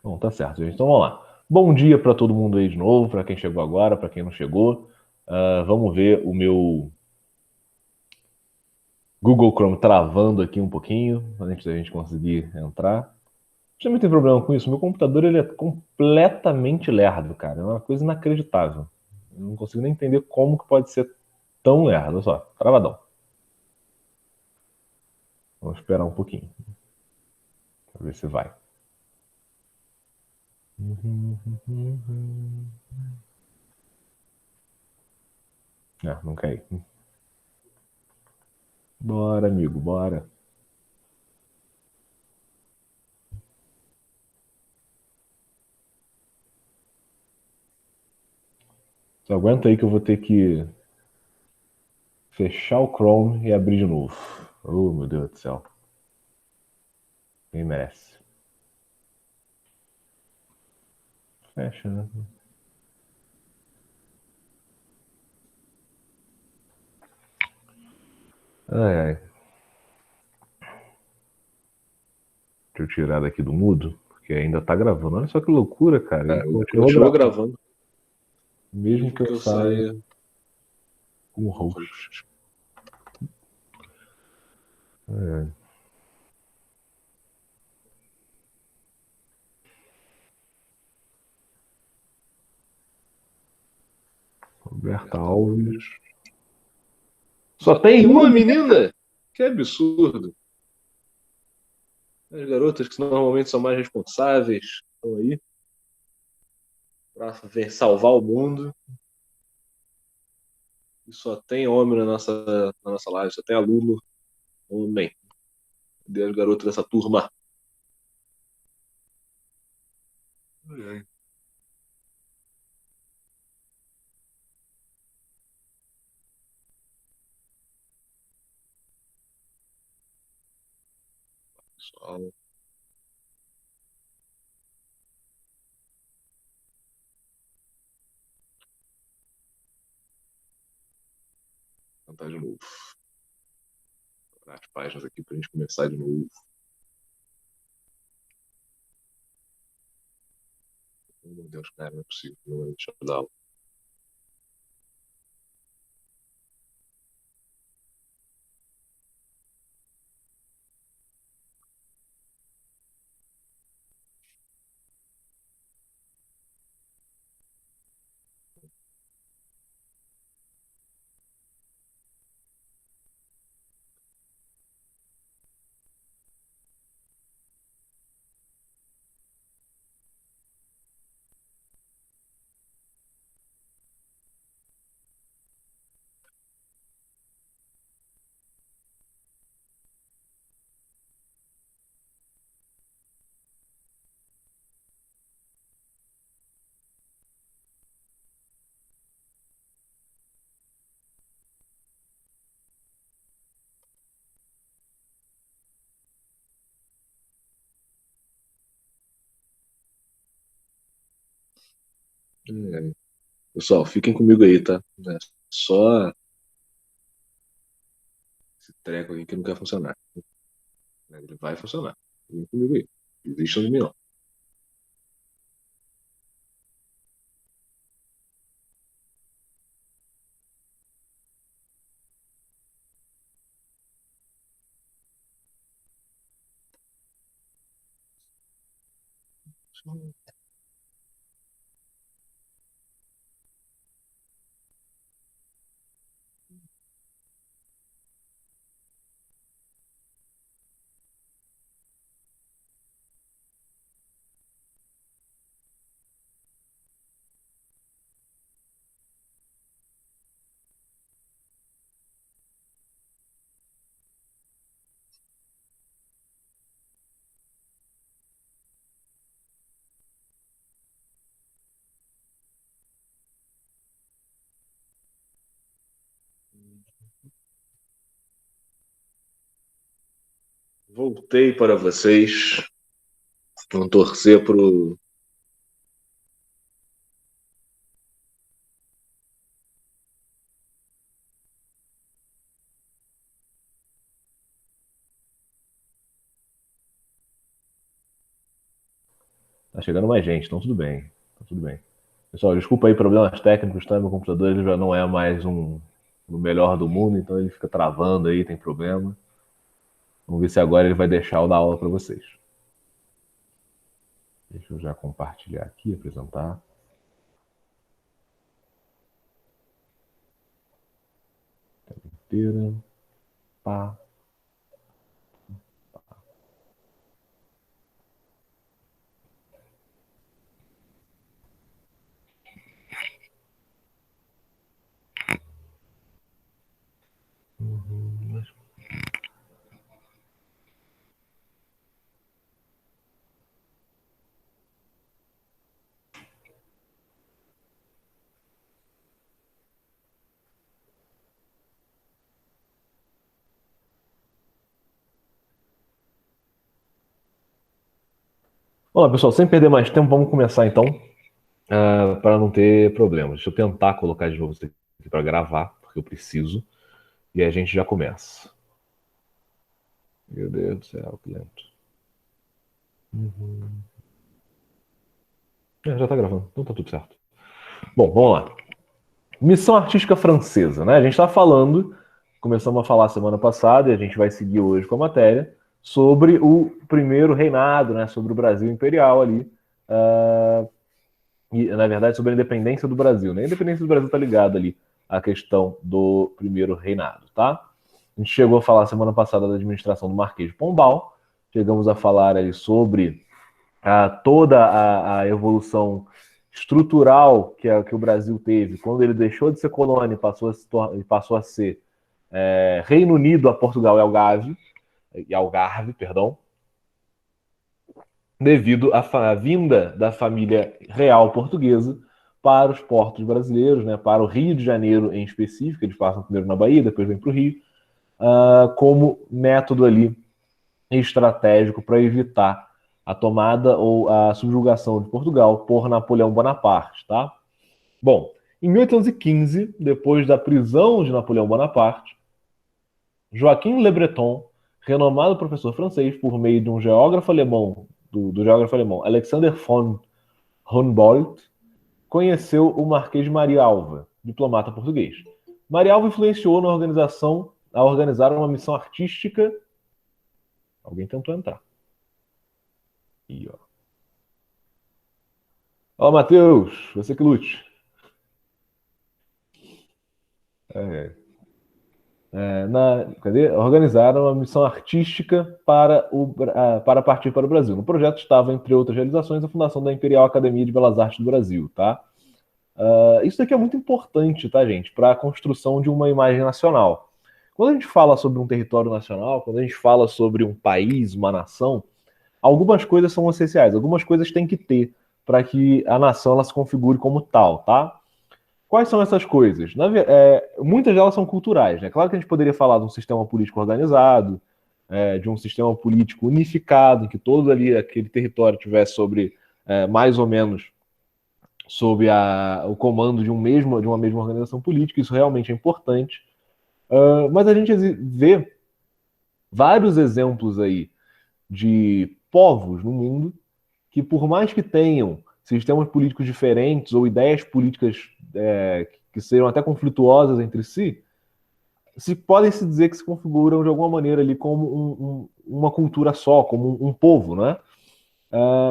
Bom, tá certo, gente. Então vamos lá. Bom dia para todo mundo aí de novo, para quem chegou agora, para quem não chegou. Vamos ver o meu Google Chrome travando aqui um pouquinho, antes da gente conseguir entrar. Já não tem problema com isso. Meu computador ele é completamente lerdo, cara. É uma coisa inacreditável. Eu não consigo nem entender como que pode ser tão lerdo. Olha só, travadão. Vamos esperar um pouquinho. Pra ver se vai. Não cai. Bora, amigo, bora. Só aguenta aí que eu vou ter que fechar o Chrome e abrir de novo. Oh, meu Deus do céu. Quem merece. Fecha, né? Ai, ai. Deixa eu tirar daqui do mudo, porque ainda tá gravando. Olha só que loucura, cara. Ele continuou Continua gravando. gravando. Mesmo que Que eu eu saia saia como como host. host. É. Roberta Roberta Alves. Alves. Só Só tem tem uma uma menina. menina? Que absurdo. As garotas que normalmente são mais responsáveis estão aí para salvar o mundo. E só tem homem na nossa live, só tem aluno homem. Cadê as garotas dessa turma? Ai, ai. Pessoal, vou tentar de novo. Vou as páginas aqui para a gente começar de novo. Meu Deus, cara, não é possível. Não é, deixa eu dar aula. Ai, ai. Pessoal, fiquem comigo aí, tá? É só esse treco aqui que não quer funcionar. Ele vai funcionar. Vem comigo aí. Não desistam de mim, não. Voltei para vocês. Vamos torcer pro. Tá chegando mais gente, então tudo bem. Tá tudo bem. Pessoal, desculpa aí problemas técnicos, tá? Meu computador ele já não é mais o melhor do mundo, então ele fica travando aí, tem problema. Vamos ver se agora ele vai deixar eu dar aula para vocês. Deixa eu já compartilhar aqui, apresentar. Inteira. Pá. Uhum. Olá, pessoal, sem perder mais tempo, vamos começar então, para não ter problemas. Deixa eu tentar colocar de novo isso aqui para gravar, porque eu preciso, e aí a gente já começa. Meu Deus do céu, que lento. Uhum. Já tá gravando, então tá tudo certo. Bom, vamos lá. Missão artística francesa, né? A gente está falando, começamos a falar semana passada e a gente vai seguir hoje com a matéria sobre o primeiro reinado, né? Sobre o Brasil imperial ali. E, na verdade, sobre a independência do Brasil, né? A independência do Brasil está ligada ali à questão do primeiro reinado, tá? A gente chegou a falar semana passada da administração do Marquês de Pombal, chegamos a falar aí sobre toda a evolução estrutural que o Brasil teve quando ele deixou de ser colônia e passou a ser Reino Unido a Portugal e Algarve, perdão, devido à vinda da família real portuguesa para os portos brasileiros, né, para o Rio de Janeiro em específico. Eles passam primeiro na Bahia, depois vêm para o Rio, como método ali estratégico para evitar a tomada ou a subjugação de Portugal por Napoleão Bonaparte, tá? Bom, em 1815, depois da prisão de Napoleão Bonaparte, Joaquim Le Breton, renomado professor francês, por meio de um geógrafo alemão, do geógrafo alemão Alexander von Humboldt, conheceu o Marquês de Maria Alva, diplomata português. Maria Alva influenciou na organização a organizar uma missão artística. Alguém tentou entrar. Ih, ó. Ó, Matheus, você que lute. Cadê? Organizaram uma missão artística para partir para o Brasil. No projeto estava, entre outras realizações, a fundação da Imperial Academia de Belas Artes do Brasil, tá? Isso daqui é muito importante, tá, gente, para a construção de uma imagem nacional. Quando a gente fala sobre um território nacional, quando a gente fala sobre um país, uma nação, algumas coisas são essenciais, algumas coisas tem que ter para que a nação ela se configure como tal, tá? Quais são essas coisas? Muitas delas são culturais, né? Claro que a gente poderia falar de um sistema político organizado, de um sistema político unificado, em que todo ali aquele território tivesse sobre mais ou menos sob o comando de uma mesma organização política. Isso realmente é importante. Mas a gente vê vários exemplos aí de povos no mundo que, por mais que tenham sistemas políticos diferentes ou ideias políticas que sejam até conflituosas entre si, podem se dizer que se configuram de alguma maneira ali como uma cultura só, como um povo, né?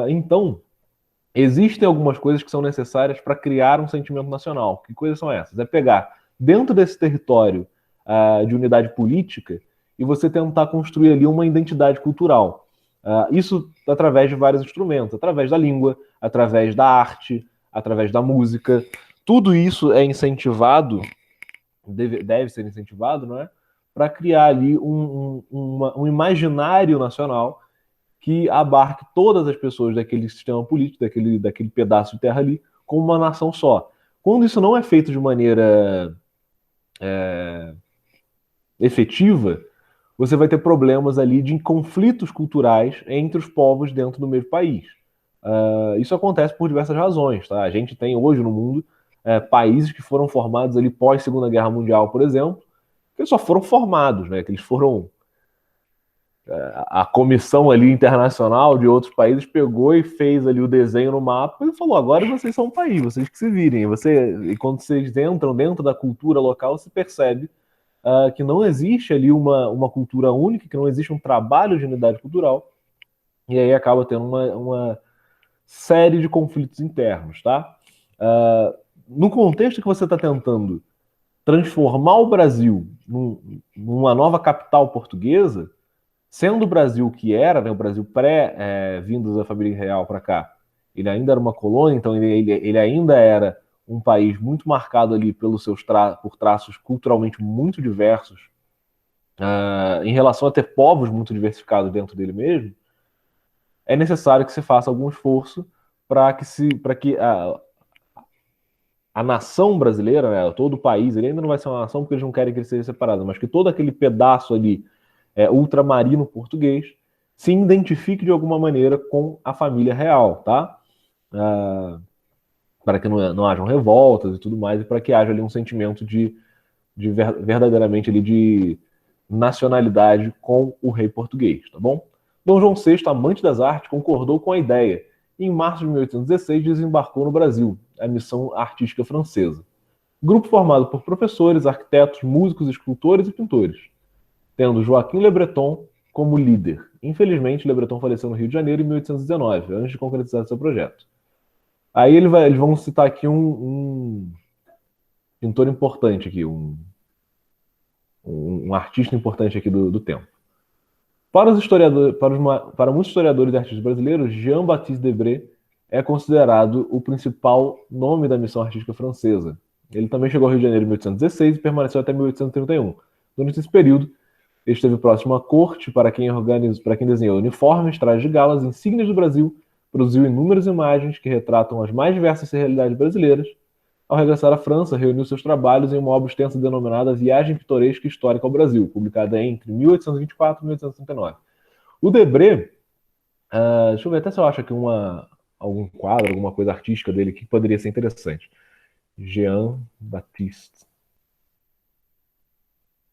Então, existem algumas coisas que são necessárias para criar um sentimento nacional. Que coisas são essas? É pegar dentro desse território de unidade política e você tentar construir ali uma identidade cultural. Isso através de vários instrumentos, através da língua, através da arte, através da música. Tudo isso é incentivado, deve ser incentivado, não é? Para criar ali um imaginário nacional que abarque todas as pessoas daquele sistema político, daquele pedaço de terra ali, como uma nação só. Quando isso não é feito de maneira efetiva, você vai ter problemas ali de conflitos culturais entre os povos dentro do mesmo país. Isso acontece por diversas razões, tá? A gente tem hoje no mundo países que foram formados ali pós Segunda Guerra Mundial, por exemplo, que eles só foram formados, né? Que eles a comissão ali internacional de outros países pegou e fez ali o desenho no mapa e falou: agora vocês são um país, vocês que se virem. E quando vocês entram dentro da cultura local, se percebe que não existe ali uma cultura única, que não existe um trabalho de unidade cultural, e aí acaba tendo uma série de conflitos internos, tá? No contexto que você está tentando transformar o Brasil numa nova capital portuguesa, sendo o Brasil o que era, né, o Brasil pré-vindos da família real para cá, ele ainda era uma colônia, então ele ainda era um país muito marcado ali por traços culturalmente muito diversos, em relação a ter povos muito diversificados dentro dele mesmo, é necessário que se faça algum esforço para que a nação brasileira, né, todo o país, ele ainda não vai ser uma nação porque eles não querem que ele seja separado, mas que todo aquele pedaço ali ultramarino português se identifique de alguma maneira com a família real, tá? Para que não hajam revoltas e tudo mais, e para que haja ali um sentimento verdadeiramente ali de nacionalidade com o rei português, tá bom? Dom João VI, amante das artes, concordou com a ideia e em março de 1816 desembarcou no Brasil, a missão artística francesa. Grupo formado por professores, arquitetos, músicos, escultores e pintores, tendo Joaquim Le Breton como líder. Infelizmente, Le Breton faleceu no Rio de Janeiro em 1819, antes de concretizar seu projeto. Aí eles vão citar aqui um pintor importante aqui, um artista importante aqui do tempo. Para muitos historiadores e artistas brasileiros, Jean-Baptiste Debré é considerado o principal nome da missão artística francesa. Ele também chegou ao Rio de Janeiro em 1816 e permaneceu até 1831. Durante esse período, ele esteve próximo à corte para quem desenhou uniformes, trajes de galas, insígnias do Brasil, produziu inúmeras imagens que retratam as mais diversas realidades brasileiras. Ao regressar à França, reuniu seus trabalhos em uma obra extensa denominada Viagem Pitoresca e Histórica ao Brasil, publicada entre 1824 e 1839. O Debré, deixa eu ver até se eu acho aqui algum quadro, alguma coisa artística dele que poderia ser interessante. Jean-Baptiste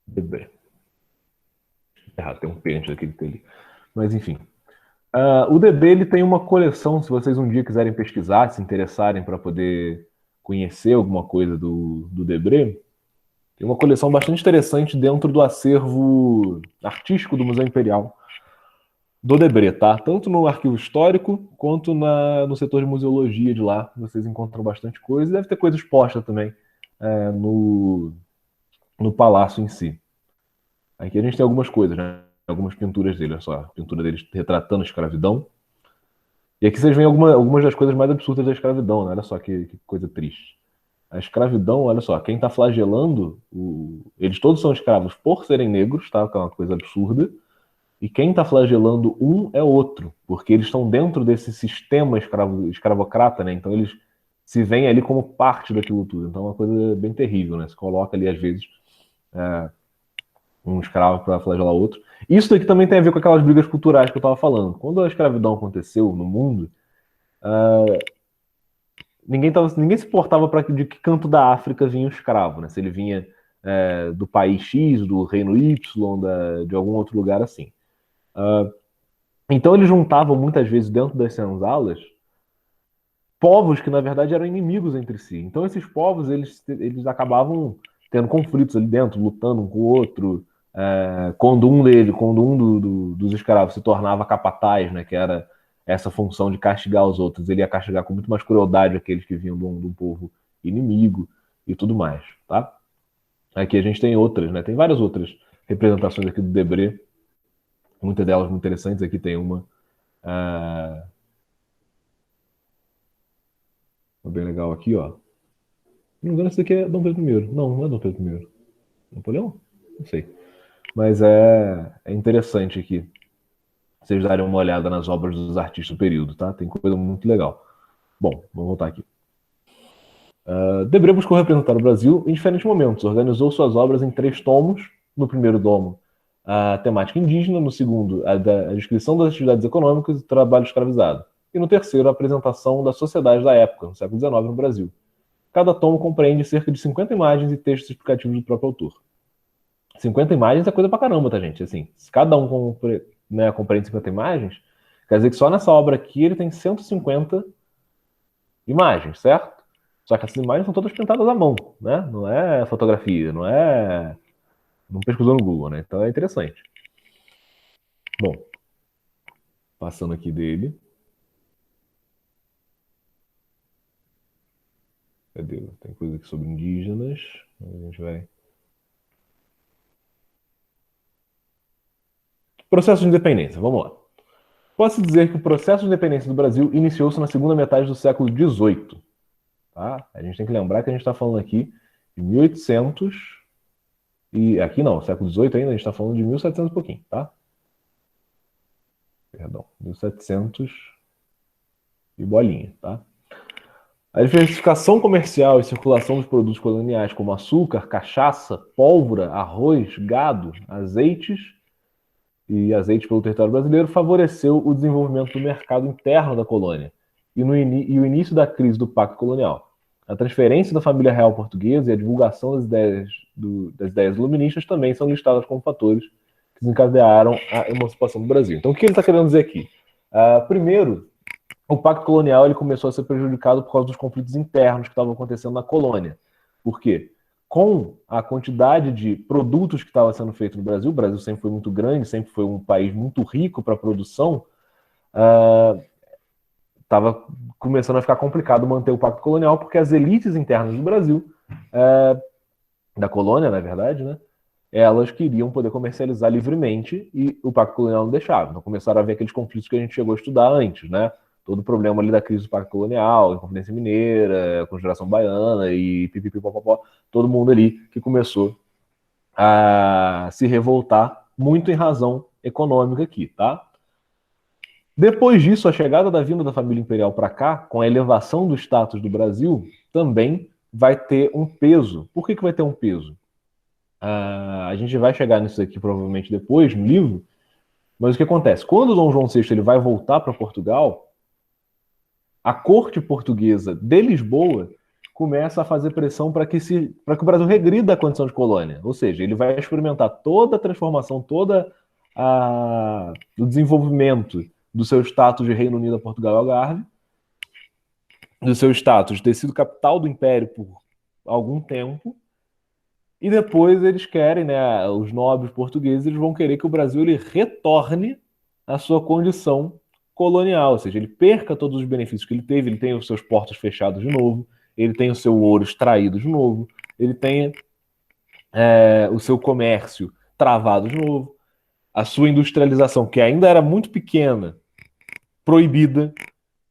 Debré. Errado, tem um pênalti aqui dele. Mas enfim. O Debré ele tem uma coleção, se vocês um dia quiserem pesquisar, se interessarem para poder conhecer alguma coisa do Debré, tem uma coleção bastante interessante dentro do acervo artístico do Museu Imperial do Debré, tá? Tanto no arquivo histórico quanto no setor de museologia de lá, vocês encontram bastante coisa. Deve ter coisa exposta também no palácio em si. Aqui a gente tem algumas coisas, né? Algumas pinturas dele, olha só. A pintura dele retratando a escravidão. E aqui vocês veem algumas das coisas mais absurdas da escravidão, né? Olha só que coisa triste. A escravidão, olha só, quem está flagelando, eles todos são escravos por serem negros, tá? Que é uma coisa absurda. E quem está flagelando um é outro, porque eles estão dentro desse sistema escravocrata, né? Então eles se veem ali como parte daquilo tudo. Então é uma coisa bem terrível, né? Se coloca ali, às vezes, um escravo para flagelar outro. Isso daqui também tem a ver com aquelas brigas culturais que eu estava falando. Quando a escravidão aconteceu no mundo, ninguém se importava de que canto da África vinha o escravo, né? Se ele vinha do país X, do reino Y, de algum outro lugar assim. Então eles juntavam muitas vezes dentro das senzalas povos que na verdade eram inimigos entre si. Então esses povos eles acabavam tendo conflitos ali dentro, lutando um com o outro. Quando um dos escravos se tornava capataz, né, que era essa função de castigar os outros, ele ia castigar com muito mais crueldade aqueles que vinham de um povo inimigo e tudo mais, tá? Aqui a gente tem outras, né? Tem várias outras representações aqui do Debré, muitas delas muito interessantes. Aqui tem uma bem legal aqui, ó. Não me engano, esse daqui é Dom Pedro I. Não é Dom Pedro I. Napoleão? Não sei. Mas é interessante aqui vocês darem uma olhada nas obras dos artistas do período, tá? Tem coisa muito legal. Bom, vamos voltar aqui. Debré buscou representar o Brasil em diferentes momentos. Organizou suas obras em 3 tomos. No primeiro tomo, a temática indígena. No segundo, a descrição das atividades econômicas e trabalho escravizado. E no terceiro, a apresentação da sociedade da época, no século XIX, no Brasil. Cada tomo compreende cerca de 50 imagens e textos explicativos do próprio autor. 50 imagens é coisa pra caramba, tá, gente? Assim, se cada um né, compreende 50 imagens, quer dizer que só nessa obra aqui ele tem 150 imagens, certo? Só que essas imagens são todas pintadas à mão, né? Não é fotografia, não pesquisou no Google, né? Então é interessante. Bom, passando aqui dele. Cadê? Tem coisa aqui sobre indígenas. A gente vai. Processo de independência, vamos lá. Posso dizer que o processo de independência do Brasil iniciou-se na segunda metade do século XVIII. Tá? A gente tem que lembrar que a gente está falando aqui de 1800 e aqui não, século XVIII ainda, a gente está falando de 1700 e pouquinho, tá? Perdão, 1700 e bolinha, tá? A diversificação comercial e circulação dos produtos coloniais como açúcar, cachaça, pólvora, arroz, gado, azeites e azeite pelo território brasileiro favoreceu o desenvolvimento do mercado interno da colônia e o início da crise do Pacto Colonial. A transferência da família real portuguesa e a divulgação das ideias iluministas também são listadas como fatores que desencadearam a emancipação do Brasil. Então, o que ele está querendo dizer aqui? Primeiro, o Pacto Colonial ele começou a ser prejudicado por causa dos conflitos internos que estavam acontecendo na colônia. Por quê? Com a quantidade de produtos que estava sendo feito no Brasil, o Brasil sempre foi muito grande, sempre foi um país muito rico para a produção, estava começando a ficar complicado manter o Pacto Colonial, porque as elites internas do Brasil, da colônia, na verdade, né, elas queriam poder comercializar livremente e o Pacto Colonial não deixava. Então começaram a ver aqueles conflitos que a gente chegou a estudar antes, né? Todo o problema ali da crise do Pacto Colonial, Inconfidência Mineira, Conjuração Baiana e pipipipopopó, todo mundo ali que começou a se revoltar muito em razão econômica aqui, tá? Depois disso, a chegada da vinda da família imperial para cá, com a elevação do status do Brasil, também vai ter um peso. Por que vai ter um peso? A gente vai chegar nisso aqui provavelmente depois, no livro, mas o que acontece? Quando o Dom João VI ele vai voltar para Portugal, a corte portuguesa de Lisboa começa a fazer pressão para que o Brasil regrida a condição de colônia. Ou seja, ele vai experimentar toda a transformação, o desenvolvimento do seu status de Reino Unido a Portugal e Algarve, do seu status de ter sido capital do Império por algum tempo, e depois eles querem, né, os nobres portugueses, eles vão querer que o Brasil ele retorne à sua condição colonial, ou seja, ele perca todos os benefícios que ele teve, ele tem os seus portos fechados de novo, ele tem o seu ouro extraído de novo, ele tem o seu comércio travado de novo, a sua industrialização, que ainda era muito pequena, proibida.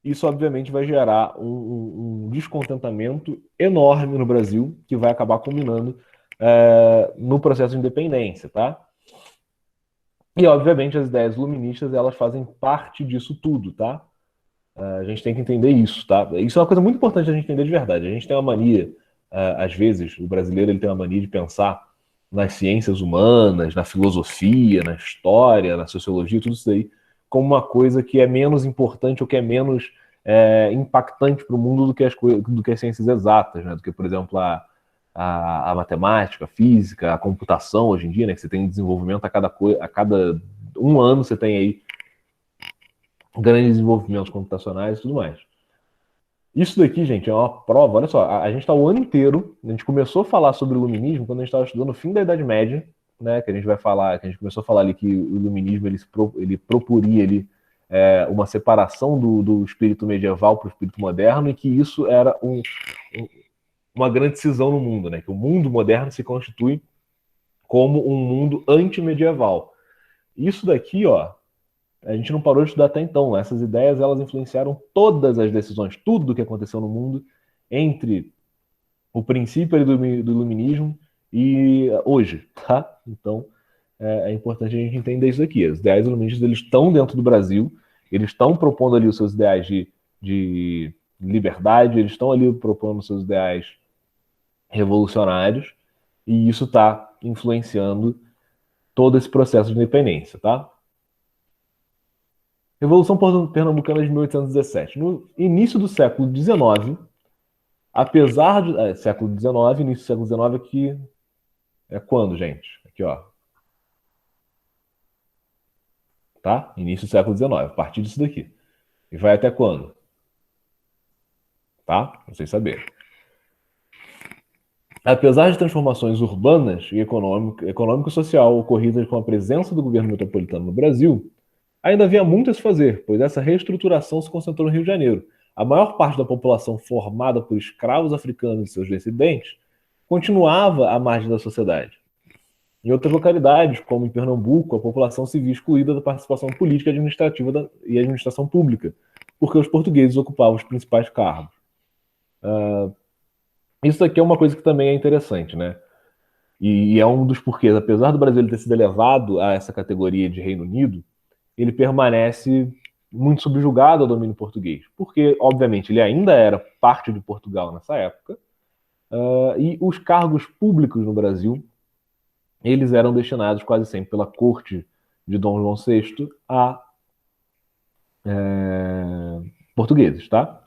Isso, obviamente, vai gerar um descontentamento enorme no Brasil, que vai acabar culminando no processo de independência, tá? E, obviamente, as ideias iluministas, elas fazem parte disso tudo, tá? A gente tem que entender isso, tá? Isso é uma coisa muito importante a gente entender de verdade. A gente tem uma mania, às vezes, o brasileiro ele tem uma mania de pensar nas ciências humanas, na filosofia, na história, na sociologia, tudo isso aí, como uma coisa que é menos importante ou que é menos impactante para o mundo do que as ciências exatas, né? Do que, por exemplo, a matemática, a física, a computação hoje em dia, né? Que você tem desenvolvimento a cada um ano você tem aí grandes desenvolvimentos computacionais e tudo mais. Isso daqui, gente, é uma prova. Olha só, a gente está o ano inteiro, a gente começou a falar sobre o iluminismo quando a gente estava estudando o fim da Idade Média, né? Que a gente vai falar, que a gente começou a falar ali que o iluminismo ele proporia ali uma separação do espírito medieval para o espírito moderno e que isso era uma grande cisão no mundo, né? Que o mundo moderno se constitui como um mundo antimedieval. Isso daqui, ó, a gente não parou de estudar até então. Essas ideias, elas influenciaram todas as decisões, tudo o que aconteceu no mundo entre o princípio ali do iluminismo e hoje, tá? Então, é importante a gente entender isso aqui. Os ideais iluministas, eles estão dentro do Brasil, eles estão propondo ali os seus ideais de liberdade, eles estão ali propondo os seus ideais revolucionários, e isso está influenciando todo esse processo de independência, tá? Revolução Pernambucana de 1817. No início do século XIX, apesar de... século XIX, início do século XIX aqui... É quando, gente? Aqui, ó. tá? Início do século XIX, a partir disso daqui. E vai até quando? Tá? Pra vocês saberem. Apesar de transformações urbanas e econômico e social ocorridas com a presença do governo metropolitano no Brasil, ainda havia muito a se fazer, pois essa reestruturação se concentrou no Rio de Janeiro. A maior parte da população formada por escravos africanos e seus descendentes continuava à margem da sociedade. Em outras localidades, como em Pernambuco, a população se via excluída da participação política administrativa e administração pública, porque os portugueses ocupavam os principais cargos. Isso aqui é uma coisa que também é interessante, né? E é um dos porquês, apesar do Brasil ter sido elevado a essa categoria de Reino Unido, ele permanece muito subjugado ao domínio português, porque, obviamente, ele ainda era parte de Portugal nessa época, e os cargos públicos no Brasil, eles eram destinados quase sempre pela corte de Dom João VI a portugueses, tá?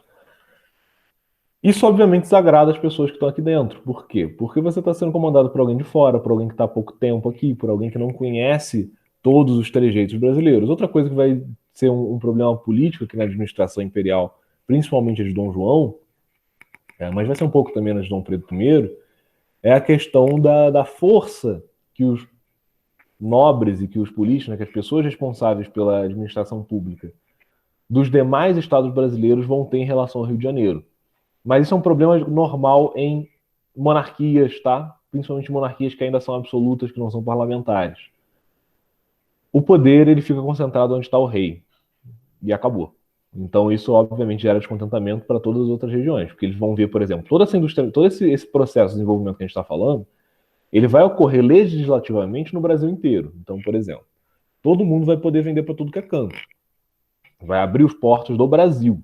Isso, obviamente, desagrada as pessoas que estão aqui dentro. Por quê? Porque você está sendo comandado por alguém de fora, por alguém que está há pouco tempo aqui, por alguém que não conhece todos os trejeitos brasileiros. Outra coisa que vai ser um problema político aqui na administração imperial, principalmente a de Dom João, mas vai ser um pouco também na de Dom Pedro I, é a questão da força que os nobres e que os políticos, né, que as pessoas responsáveis pela administração pública dos demais estados brasileiros vão ter em relação ao Rio de Janeiro. Mas isso é um problema normal em monarquias, tá? Principalmente monarquias que ainda são absolutas, que não são parlamentares. O poder, ele fica concentrado onde está o rei. E acabou. Então isso, obviamente, gera descontentamento para todas as outras regiões. Porque eles vão ver, por exemplo, toda essa indústria, todo esse processo de desenvolvimento que a gente está falando, ele vai ocorrer legislativamente no Brasil inteiro. Então, por exemplo, todo mundo vai poder vender para tudo que é canto. Vai abrir os portos do Brasil.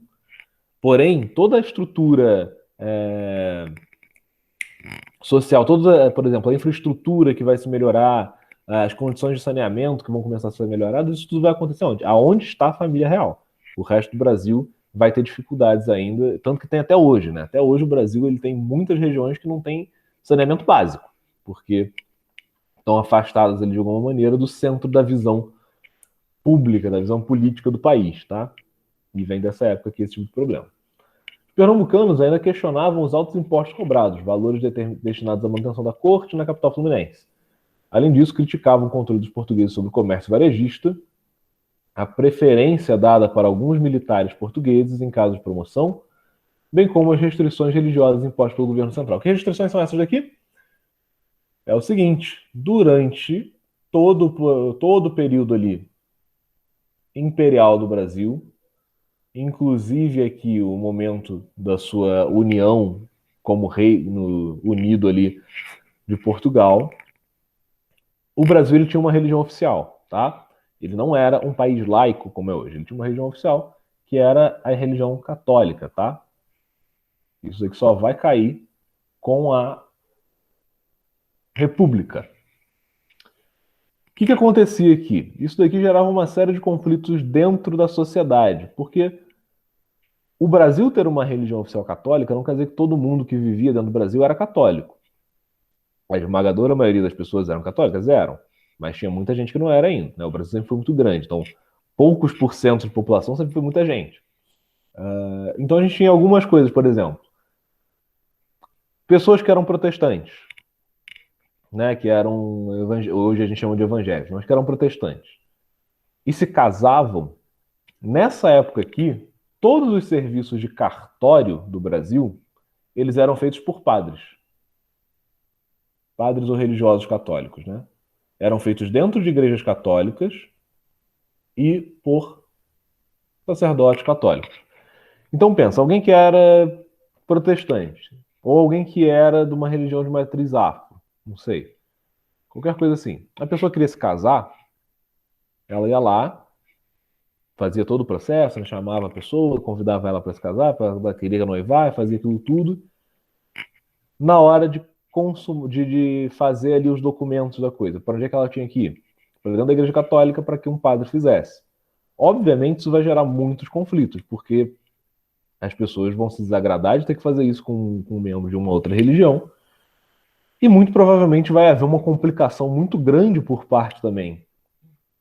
Porém, toda a estrutura social, toda, por exemplo, a infraestrutura que vai se melhorar, as condições de saneamento que vão começar a ser melhoradas, isso tudo vai acontecer onde? Aonde está a família real. O resto do Brasil vai ter dificuldades ainda, tanto que tem até hoje, né? Até hoje o Brasil ele tem muitas regiões que não tem saneamento básico, porque estão afastadas ali, de alguma maneira do centro da visão pública, da visão política do país, tá? E vem dessa época aqui esse tipo de problema. Os pernambucanos ainda questionavam os altos impostos cobrados, valores destinados à manutenção da corte na capital fluminense. Além disso, criticavam o controle dos portugueses sobre o comércio varejista, a preferência dada para alguns militares portugueses em caso de promoção, bem como as restrições religiosas impostas pelo governo central. Que restrições são essas daqui? É o seguinte, durante todo o período ali imperial do Brasil, inclusive aqui o momento da sua união como reino unido ali de Portugal, o Brasil ele tinha uma religião oficial, tá? Ele não era um país laico como é hoje, ele tinha uma religião oficial que era a religião católica, tá? Isso aqui só vai cair com a República. O que acontecia aqui? Isso daqui gerava uma série de conflitos dentro da sociedade, porque o Brasil ter uma religião oficial católica não quer dizer que todo mundo que vivia dentro do Brasil era católico. A esmagadora maioria das pessoas eram católicas? Eram. Mas tinha muita gente que não era ainda, né? O Brasil sempre foi muito grande, então poucos por cento de população sempre foi muita gente. Então a gente tinha algumas coisas, por exemplo, pessoas que eram protestantes, né? Que eram, hoje a gente chama de evangélicos, mas que eram protestantes. E se casavam. Nessa época aqui, todos os serviços de cartório do Brasil, eles eram feitos por padres. Padres ou religiosos católicos, né? Eram feitos dentro de igrejas católicas e por sacerdotes católicos. Então pensa, alguém que era protestante, ou alguém que era de uma religião de matriz afro, não sei, qualquer coisa assim. A pessoa queria se casar, ela ia lá, fazia todo o processo, né, chamava a pessoa, convidava ela para se casar, para ela queria noivar, fazia aquilo tudo. Na hora de fazer ali os documentos da coisa, para onde é que ela tinha que ir? Para dentro da igreja católica para que um padre fizesse. Obviamente isso vai gerar muitos conflitos, porque as pessoas vão se desagradar de ter que fazer isso com um membro de uma outra religião, e muito provavelmente vai haver uma complicação muito grande por parte também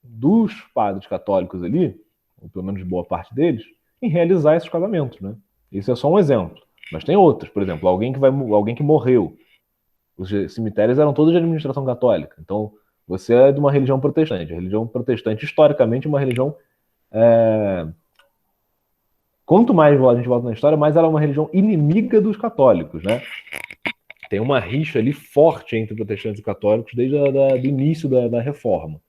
dos padres católicos ali, ou pelo menos boa parte deles, em realizar esses casamentos, né? Esse é só um exemplo. Mas tem outros, por exemplo, alguém que morreu. Os cemitérios eram todos de administração católica. Então, você é de uma religião protestante. A religião protestante, historicamente, é uma religião... Quanto mais a gente volta na história, mais ela é uma religião inimiga dos católicos, né? Tem uma rixa ali forte entre protestantes e católicos desde do início da reforma.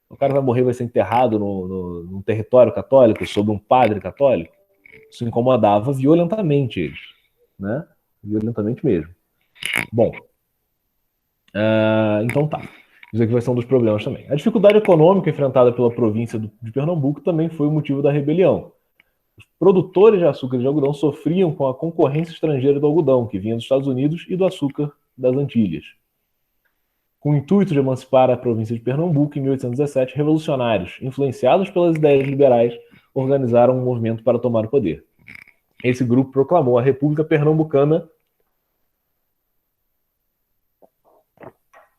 O cara vai morrer, vai ser enterrado num território católico, sob um padre católico. Isso incomodava violentamente eles, né? Violentamente mesmo. Bom, então tá. Isso aqui vai ser um dos problemas também. A dificuldade econômica enfrentada pela província de Pernambuco também foi o motivo da rebelião. Os produtores de açúcar e de algodão sofriam com a concorrência estrangeira do algodão, que vinha dos Estados Unidos, e do açúcar das Antilhas. Com o intuito de emancipar a província de Pernambuco, em 1817, revolucionários, influenciados pelas ideias liberais, organizaram um movimento para tomar o poder. Esse grupo proclamou a República Pernambucana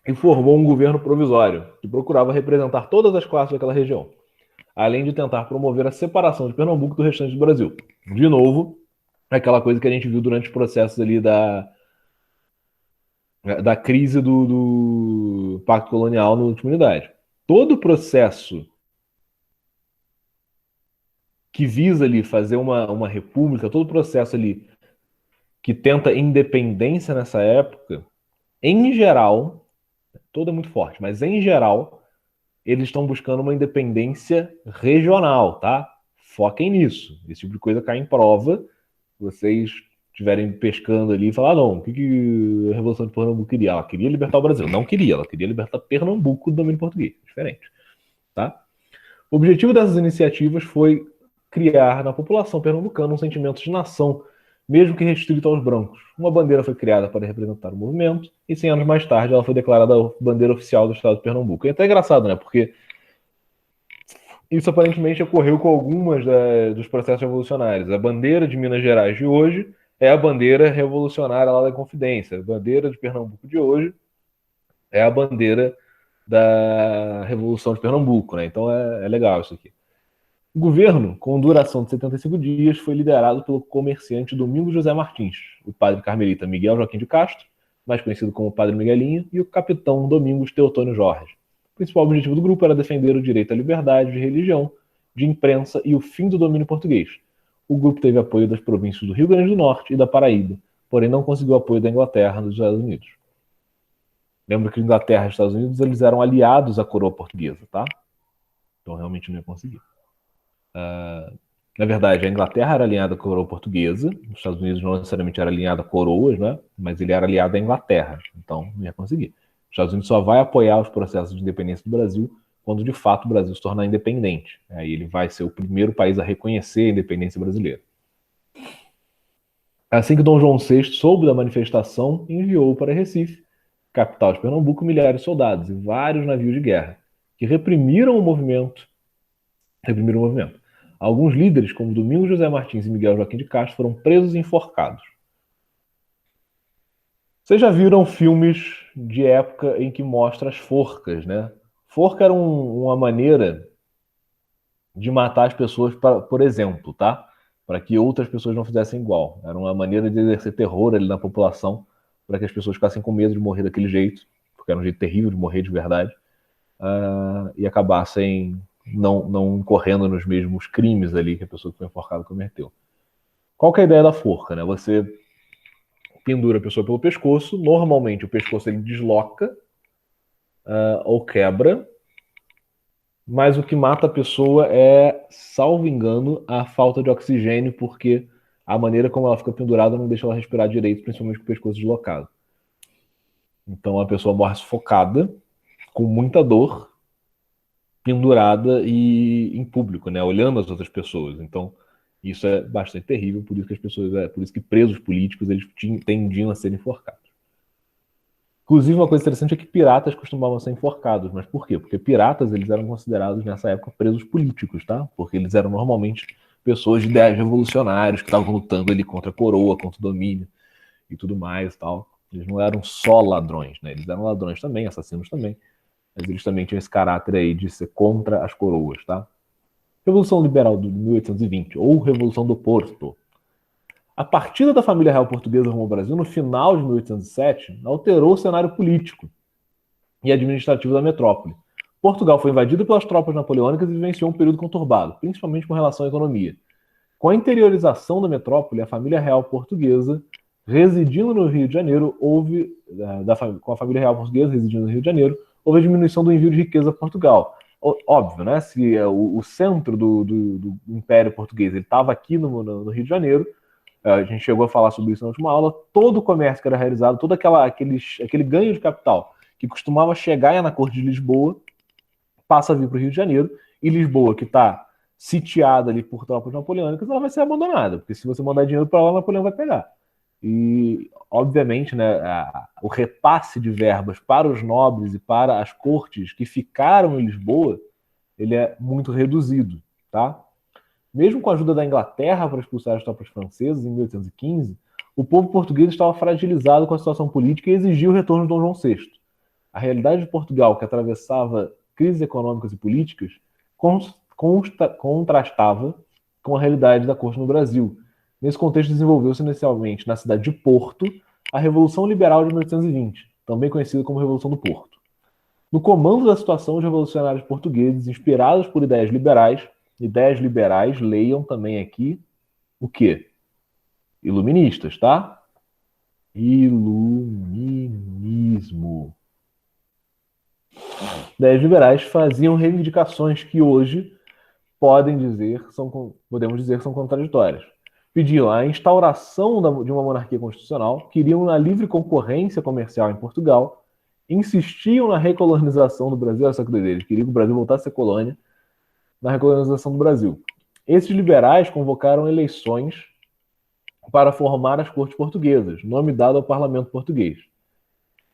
e formou um governo provisório, que procurava representar todas as classes daquela região, além de tentar promover a separação de Pernambuco do restante do Brasil. De novo, aquela coisa que a gente viu durante os processos ali da crise do Pacto Colonial na última unidade. Todo o processo que visa ali fazer uma república, todo o processo ali que tenta independência nessa época, em geral, todo é muito forte, mas em geral, eles estão buscando uma independência regional, tá? Foquem nisso. Esse tipo de coisa cai em prova. Vocês estiverem pescando ali e falar, não, o que a Revolução de Pernambuco queria? Ela queria libertar o Brasil. Não queria, ela queria libertar Pernambuco do domínio português. Diferente, tá? O objetivo dessas iniciativas foi criar na população pernambucana um sentimento de nação, mesmo que restrito aos brancos. Uma bandeira foi criada para representar o movimento, e 100 anos mais tarde ela foi declarada a bandeira oficial do estado de Pernambuco. E é até engraçado, né? Porque isso aparentemente ocorreu com algumas dos processos revolucionários. A bandeira de Minas Gerais de hoje é a bandeira revolucionária lá da Inconfidência. A bandeira de Pernambuco de hoje é a bandeira da Revolução de Pernambuco, né? Então é legal isso aqui. O governo, com duração de 75 dias, foi liderado pelo comerciante Domingos José Martins, o padre carmelita Miguel Joaquim de Castro, mais conhecido como Padre Miguelinho, e o capitão Domingos Teotônio Jorge. O principal objetivo do grupo era defender o direito à liberdade de religião, de imprensa e o fim do domínio português. O grupo teve apoio das províncias do Rio Grande do Norte e da Paraíba, porém não conseguiu apoio da Inglaterra e dos Estados Unidos. Lembra que a Inglaterra e os Estados Unidos eles eram aliados à coroa portuguesa, tá? Então realmente não ia conseguir. Na verdade, a Inglaterra era alinhada à coroa portuguesa, os Estados Unidos não necessariamente era alinhado a coroas, né? Mas ele era aliado à Inglaterra, então não ia conseguir. Os Estados Unidos só vai apoiar os processos de independência do Brasil quando de fato o Brasil se tornar independente. Aí ele vai ser o primeiro país a reconhecer a independência brasileira. Assim que Dom João VI soube da manifestação, enviou para Recife, capital de Pernambuco, milhares de soldados e vários navios de guerra, que reprimiram o movimento. Alguns líderes, como Domingos José Martins e Miguel Joaquim de Castro, foram presos e enforcados. Vocês já viram filmes de época em que mostra as forcas, né? Forca era uma maneira de matar as pessoas, por exemplo, tá? Para que outras pessoas não fizessem igual. Era uma maneira de exercer terror ali na população, para que as pessoas ficassem com medo de morrer daquele jeito, porque era um jeito terrível de morrer de verdade, e acabassem não incorrendo nos mesmos crimes ali que a pessoa que foi enforcada cometeu. Qual que é a ideia da forca, né? Você pendura a pessoa pelo pescoço, normalmente o pescoço ele desloca ou quebra, mas o que mata a pessoa é, salvo engano, a falta de oxigênio, porque a maneira como ela fica pendurada não deixa ela respirar direito, principalmente com o pescoço deslocado. Então a pessoa morre sufocada, com muita dor, pendurada e em público, né, olhando as outras pessoas. Então isso é bastante terrível, por isso que as pessoas, por isso que presos políticos eles tendiam a ser enforcados. Inclusive uma coisa interessante é que piratas costumavam ser enforcados, mas por quê? Porque piratas eles eram considerados nessa época presos políticos, tá? Porque eles eram normalmente pessoas de ideais revolucionários que estavam lutando ali contra a coroa, contra o domínio e tudo mais, tal. Eles não eram só ladrões, né? Eles eram ladrões também, assassinos também. mas eles também tinham esse caráter aí de ser contra as coroas, tá? Revolução Liberal de 1820, ou Revolução do Porto. A partida da família real portuguesa rumo ao Brasil, no final de 1807, alterou o cenário político e administrativo da metrópole. Portugal foi invadido pelas tropas napoleônicas e vivenciou um período conturbado, principalmente com relação à economia. Com a interiorização da metrópole, a família real portuguesa residindo no Rio de Janeiro, com a família real portuguesa residindo no Rio de Janeiro, houve a diminuição do envio de riqueza a Portugal. Óbvio, né? Se o centro do Império Português estava aqui no Rio de Janeiro, a gente chegou a falar sobre isso na última aula, todo o comércio que era realizado, todo aquele ganho de capital que costumava chegar na corte de Lisboa, passa a vir para o Rio de Janeiro, e Lisboa, que está sitiada ali por tropas napoleônicas, ela vai ser abandonada, porque se você mandar dinheiro para lá, Napoleão vai pegar. E, obviamente, né, o repasse de verbas para os nobres e para as cortes que ficaram em Lisboa, ele é muito reduzido, tá? Mesmo com a ajuda da Inglaterra para expulsar as tropas francesas em 1815, o povo português estava fragilizado com a situação política e exigiu o retorno de Dom João VI. A realidade de Portugal, que atravessava crises econômicas e políticas, contrastava com a realidade da corte no Brasil. Nesse contexto, desenvolveu-se inicialmente na cidade de Porto a Revolução Liberal de 1820, também conhecida como Revolução do Porto. No comando da situação, os revolucionários portugueses, inspirados por ideias liberais, leiam também aqui o quê? Iluministas, tá? Iluminismo. Ideias liberais faziam reivindicações que hoje podemos dizer que são contraditórias. Pediam a instauração de uma monarquia constitucional, queriam a livre concorrência comercial em Portugal, insistiam na recolonização do Brasil, olha só que doideira, eles queriam que o Brasil voltasse a ser colônia, na recolonização do Brasil. Esses liberais convocaram eleições para formar as cortes portuguesas, nome dado ao parlamento português.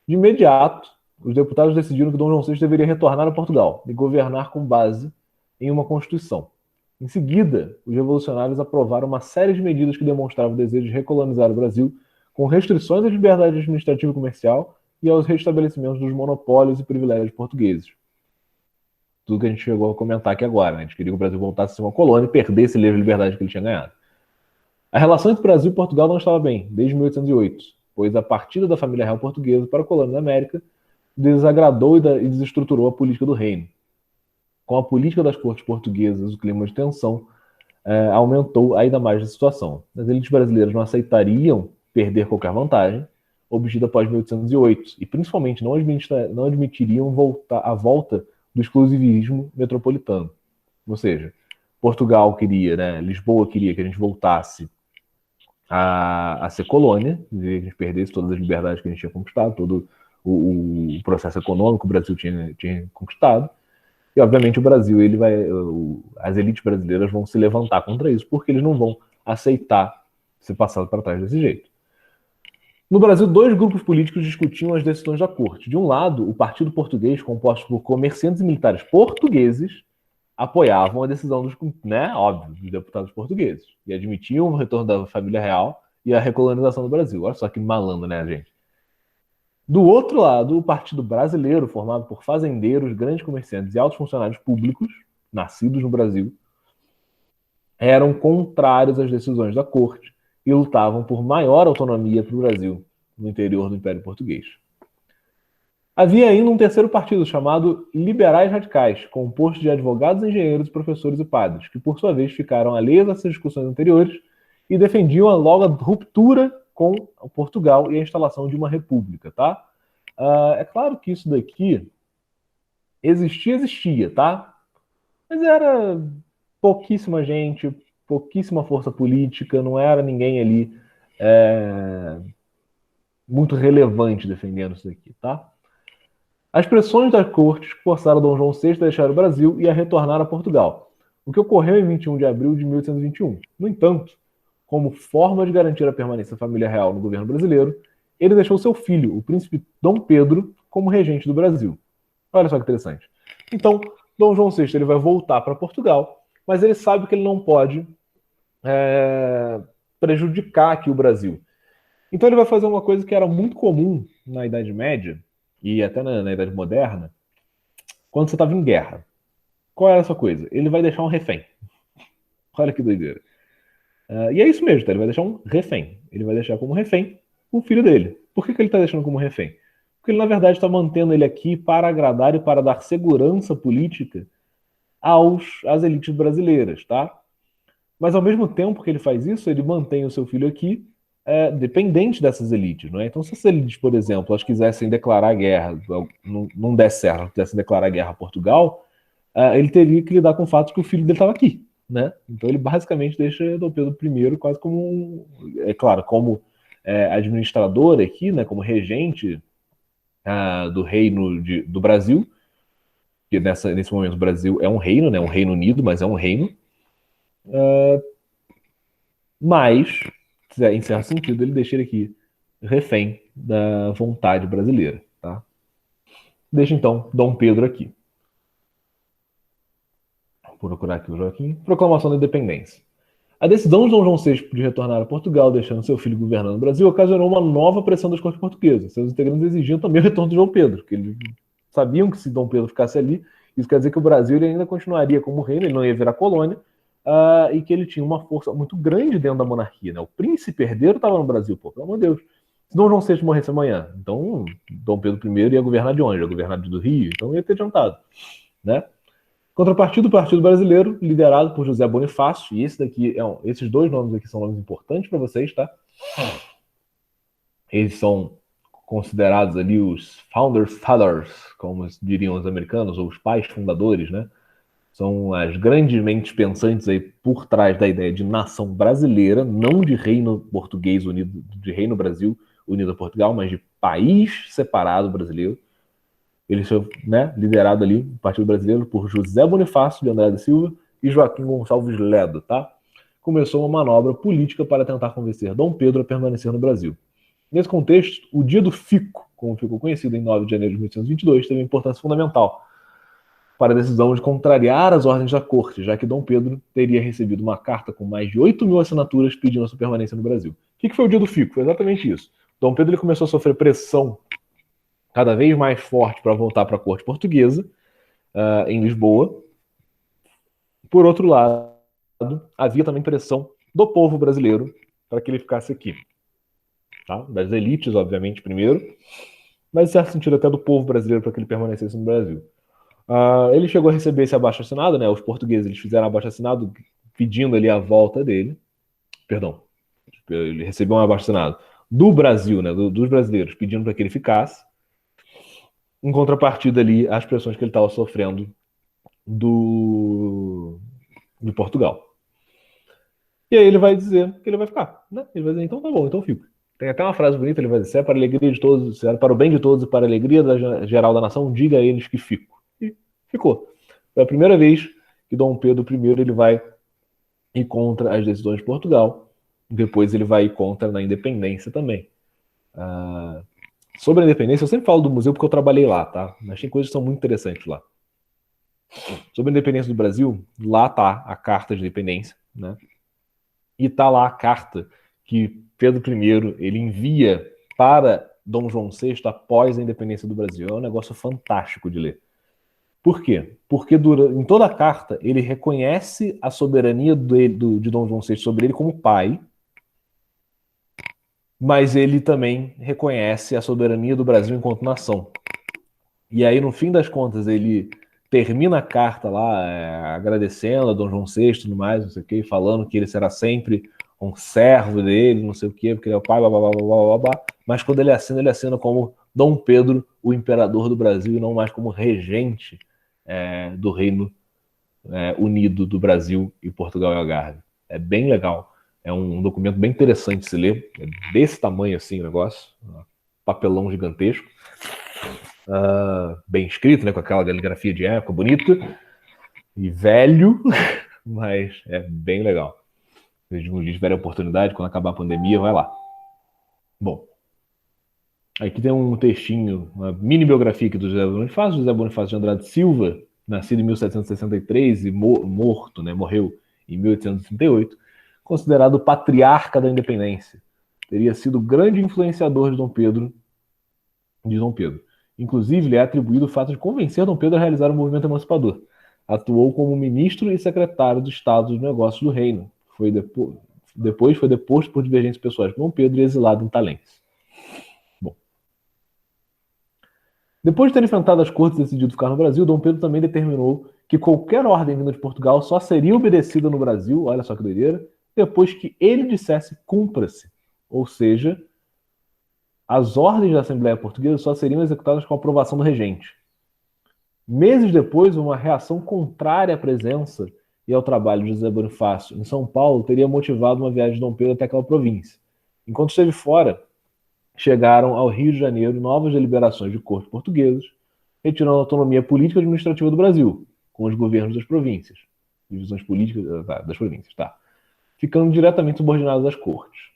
De imediato, os deputados decidiram que Dom João VI deveria retornar a Portugal e governar com base em uma Constituição. Em seguida, os revolucionários aprovaram uma série de medidas que demonstravam o desejo de recolonizar o Brasil, com restrições à liberdade administrativa e comercial e aos restabelecimentos dos monopólios e privilégios portugueses. Tudo que a gente chegou a comentar aqui agora, né? A gente queria que o Brasil voltasse a ser uma colônia e perdesse a liberdade que ele tinha ganhado. A relação entre Brasil e Portugal não estava bem, desde 1808, pois a partida da família real portuguesa para a colônia da América desagradou e desestruturou a política do reino. Com a política das cortes portuguesas, o clima de tensão aumentou ainda mais a situação. As elites brasileiras não aceitariam perder qualquer vantagem obtida após 1808 e principalmente não admitiriam a volta do exclusivismo metropolitano. Ou seja, Portugal queria, né, Lisboa queria que a gente voltasse a ser colônia, que a gente perdesse todas as liberdades que a gente tinha conquistado, todo o processo econômico que o Brasil tinha conquistado. E, obviamente, o Brasil, as elites brasileiras vão se levantar contra isso, porque eles não vão aceitar ser passado para trás desse jeito. No Brasil, dois grupos políticos discutiam as decisões da corte. De um lado, o Partido Português, composto por comerciantes e militares portugueses, apoiavam a decisão dos deputados portugueses e admitiam o retorno da família real e a recolonização do Brasil. Olha só que malandro, né, gente? Do outro lado, o Partido Brasileiro, formado por fazendeiros, grandes comerciantes e altos funcionários públicos, nascidos no Brasil, eram contrários às decisões da corte e lutavam por maior autonomia para o Brasil, no interior do Império Português. Havia ainda um terceiro partido, chamado Liberais Radicais, composto de advogados, engenheiros, professores e padres, que, por sua vez, ficaram alheios a essas discussões anteriores e defendiam logo a ruptura com Portugal e a instalação de uma república, tá? É claro que isso daqui existia, tá? Mas era pouquíssima gente, pouquíssima força política, não era ninguém ali muito relevante defendendo isso daqui, tá? As pressões das cortes forçaram Dom João VI a deixar o Brasil e a retornar a Portugal, o que ocorreu em 21 de abril de 1821. No entanto, como forma de garantir a permanência da família real no governo brasileiro, ele deixou seu filho, o príncipe Dom Pedro, como regente do Brasil. Olha só que interessante. Então, Dom João VI ele vai voltar para Portugal, mas ele sabe que ele não pode prejudicar aqui o Brasil. Então ele vai fazer uma coisa que era muito comum na Idade Média, e até na Idade Moderna, quando você estava em guerra. Qual era essa coisa? Ele vai deixar um refém. Olha que doideira. E é isso mesmo, tá? Ele vai deixar um refém. Ele vai deixar como refém o filho dele. Por que ele está deixando como refém? Porque ele, na verdade, está mantendo ele aqui para agradar e para dar segurança política às elites brasileiras, tá? Mas ao mesmo tempo que ele faz isso, ele mantém o seu filho aqui dependente dessas elites, não é? Então, se essas elites, por exemplo, elas quisessem declarar guerra, não desse certo, elas quisessem declarar guerra a Portugal, ele teria que lidar com o fato de que o filho dele estava aqui, né? Então ele basicamente deixa Dom Pedro I quase como, claro, como administrador aqui, né? Como regente do reino do Brasil, que nesse momento o Brasil é um reino, né? Um Reino Unido, mas é um reino. Mas, em certo sentido, ele deixa ele aqui refém da vontade brasileira, tá? Deixa então Dom Pedro aqui. Vou procurar aqui o Joaquim. Proclamação da Independência. A decisão de Dom João VI de retornar a Portugal, deixando seu filho governando o Brasil, ocasionou uma nova pressão das cortes portuguesas. Seus integrantes exigiam também o retorno de João Pedro, porque eles sabiam que se Dom Pedro ficasse ali, isso quer dizer que o Brasil ele ainda continuaria como reino, ele não ia virar colônia, e que ele tinha uma força muito grande dentro da monarquia. Né? O príncipe herdeiro estava no Brasil, pô, pelo amor de Deus. Se Dom João VI morresse amanhã, então Dom Pedro I ia governar de onde? Ia governar do Rio, então ia ter adiantado, né? Contrapartida, o Partido Brasileiro, liderado por José Bonifácio, e esses dois nomes aqui são nomes importantes para vocês, tá? Eles são considerados ali os Founder Fathers, como diriam os americanos, ou os pais fundadores, né? São as grandes mentes pensantes aí por trás da ideia de nação brasileira, não de reino português unido, de reino Brasil unido a Portugal, mas de país separado brasileiro. Ele foi, né, liderado ali, o Partido Brasileiro, por José Bonifácio de Andrade Silva e Joaquim Gonçalves Ledo, tá? Começou uma manobra política para tentar convencer Dom Pedro a permanecer no Brasil. Nesse contexto, o Dia do Fico, como ficou conhecido em 9 de janeiro de 1822, teve importância fundamental para a decisão de contrariar as ordens da corte, já que Dom Pedro teria recebido uma carta com mais de 8.000 assinaturas pedindo a sua permanência no Brasil. O que foi o Dia do Fico? Foi exatamente isso. Dom Pedro ele começou a sofrer pressão cada vez mais forte para voltar para a corte portuguesa, em Lisboa. Por outro lado, havia também pressão do povo brasileiro para que ele ficasse aqui. Tá? Das elites, obviamente, primeiro, mas em certo sentido até do povo brasileiro para que ele permanecesse no Brasil. Ele chegou a receber esse abaixo-assinado, né? Os portugueses eles fizeram abaixo-assinado pedindo ali a volta dele. Perdão, ele recebeu um abaixo-assinado do Brasil, né? Dos brasileiros, pedindo para que ele ficasse. Em contrapartida ali, as pressões que ele estava sofrendo de Portugal. E aí ele vai dizer que ele vai ficar, né? Ele vai dizer, então tá bom, então fico. Tem até uma frase bonita, ele vai dizer, se é para a alegria de todos, se é para o bem de todos e para a alegria geral da nação, diga a eles que fico. E ficou. Foi a primeira vez que Dom Pedro I ele vai ir contra as decisões de Portugal. Depois ele vai ir contra na independência também. Sobre a independência, eu sempre falo do museu porque eu trabalhei lá, tá? Mas tem coisas que são muito interessantes lá. Sobre a independência do Brasil, lá tá a carta de independência, né? E tá lá a carta que Pedro I ele envia para Dom João VI após a independência do Brasil. É um negócio fantástico de ler. Por quê? Porque em toda a carta ele reconhece a soberania de Dom João VI sobre ele como pai, mas ele também reconhece a soberania do Brasil enquanto nação. E aí, no fim das contas, ele termina a carta lá, agradecendo a Dom João VI e tudo mais, não sei o quê, falando que ele será sempre um servo dele, não sei o quê, porque ele é o pai, blá, blá, blá, blá, blá, blá. Mas quando ele assina como Dom Pedro, o imperador do Brasil, e não mais como regente do Reino Unido do Brasil e Portugal e Algarve. É bem legal. É um documento bem interessante de se ler. É desse tamanho assim o negócio. Papelão gigantesco. Bem escrito, né? Com aquela caligrafia de época, bonito. E velho, mas é bem legal. Se tiverem oportunidade, quando acabar a pandemia, vai lá. Bom, aqui tem um textinho, uma mini biografia aqui do José Bonifácio de Andrade Silva, nascido em 1763 e morto, né? Morreu em 1838. Considerado o patriarca da independência. Teria sido grande influenciador de Dom Pedro. Inclusive, lhe é atribuído o fato de convencer Dom Pedro a realizar o movimento emancipador. Atuou como ministro e secretário do Estado dos Negócios do Reino. Depois foi deposto por divergências pessoais com Dom Pedro e exilado em Talence. Bom. Depois de ter enfrentado as cortes e decidido ficar no Brasil, Dom Pedro também determinou que qualquer ordem vinda de Portugal só seria obedecida no Brasil, olha só que doideira, depois que ele dissesse cumpra-se. Ou seja, as ordens da Assembleia Portuguesa só seriam executadas com a aprovação do regente. Meses depois, uma reação contrária à presença e ao trabalho de José Bonifácio em São Paulo teria motivado uma viagem de Dom Pedro até aquela província. Enquanto esteve fora, chegaram ao Rio de Janeiro novas deliberações de cortes portuguesas, retirando a autonomia política e administrativa do Brasil, com os governos das províncias, divisões políticas das províncias, tá? Ficando diretamente subordinados às cortes.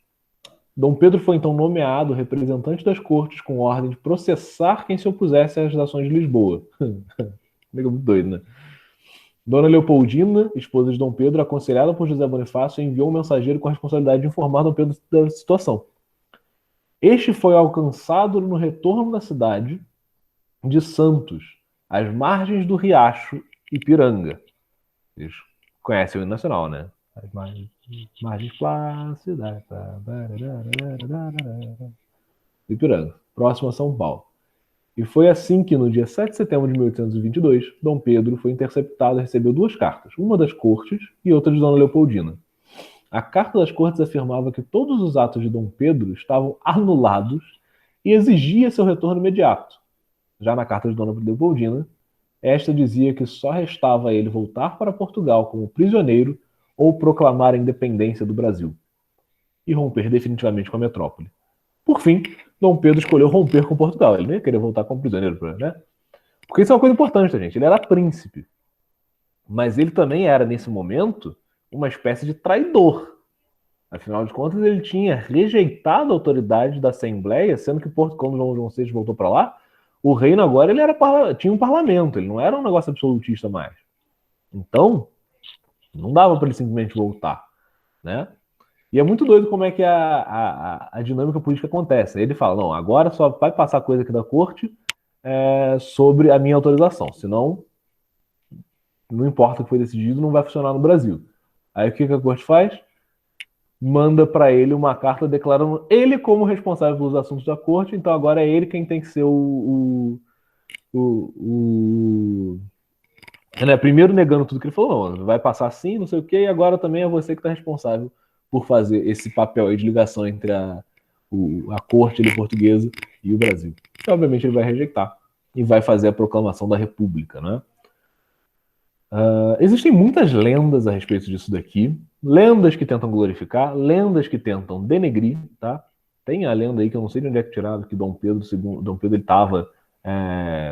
Dom Pedro foi então nomeado representante das cortes com ordem de processar quem se opusesse às ações de Lisboa. Muito doido, né? Dona Leopoldina, esposa de Dom Pedro, aconselhada por José Bonifácio, enviou um mensageiro com a responsabilidade de informar Dom Pedro da situação. Este foi alcançado no retorno da cidade de Santos, às margens do Riacho Ipiranga. Vocês conhecem o hino nacional, né? As margens plácidas. Ipiranga, próximo a São Paulo. E foi assim que, no dia 7 de setembro de 1822, Dom Pedro foi interceptado e recebeu duas cartas, uma das cortes e outra de Dona Leopoldina. A carta das cortes afirmava que todos os atos de Dom Pedro estavam anulados e exigia seu retorno imediato. Já na carta de Dona Leopoldina, esta dizia que só restava a ele voltar para Portugal como prisioneiro ou proclamar a independência do Brasil e romper definitivamente com a metrópole. Por fim, Dom Pedro escolheu romper com Portugal. Ele nem ia querer voltar como prisioneiro, né? Porque isso é uma coisa importante, gente. Ele era príncipe. Mas ele também era, nesse momento, uma espécie de traidor. Afinal de contas, ele tinha rejeitado a autoridade da Assembleia, sendo que quando João VI voltou para lá, o reino agora tinha um parlamento, ele não era um negócio absolutista mais. Então, não dava para ele simplesmente voltar, né? E é muito doido como é que a dinâmica política acontece. Ele fala, não, agora só vai passar coisa aqui da corte sobre a minha autorização, senão não importa o que foi decidido, não vai funcionar no Brasil. Aí o que a corte faz? Manda para ele uma carta declarando ele como responsável pelos assuntos da corte, então agora é ele quem tem que ser primeiro negando tudo que ele falou, não, vai passar assim, não sei o que, e agora também é você que está responsável por fazer esse papel aí de ligação entre a corte portuguesa e o Brasil. E, obviamente ele vai rejeitar e vai fazer a proclamação da República, né? Existem muitas lendas a respeito disso daqui. Lendas que tentam glorificar, lendas que tentam denegrir, tá? Tem a lenda aí que eu não sei de onde é que tiraram, que Dom Pedro estava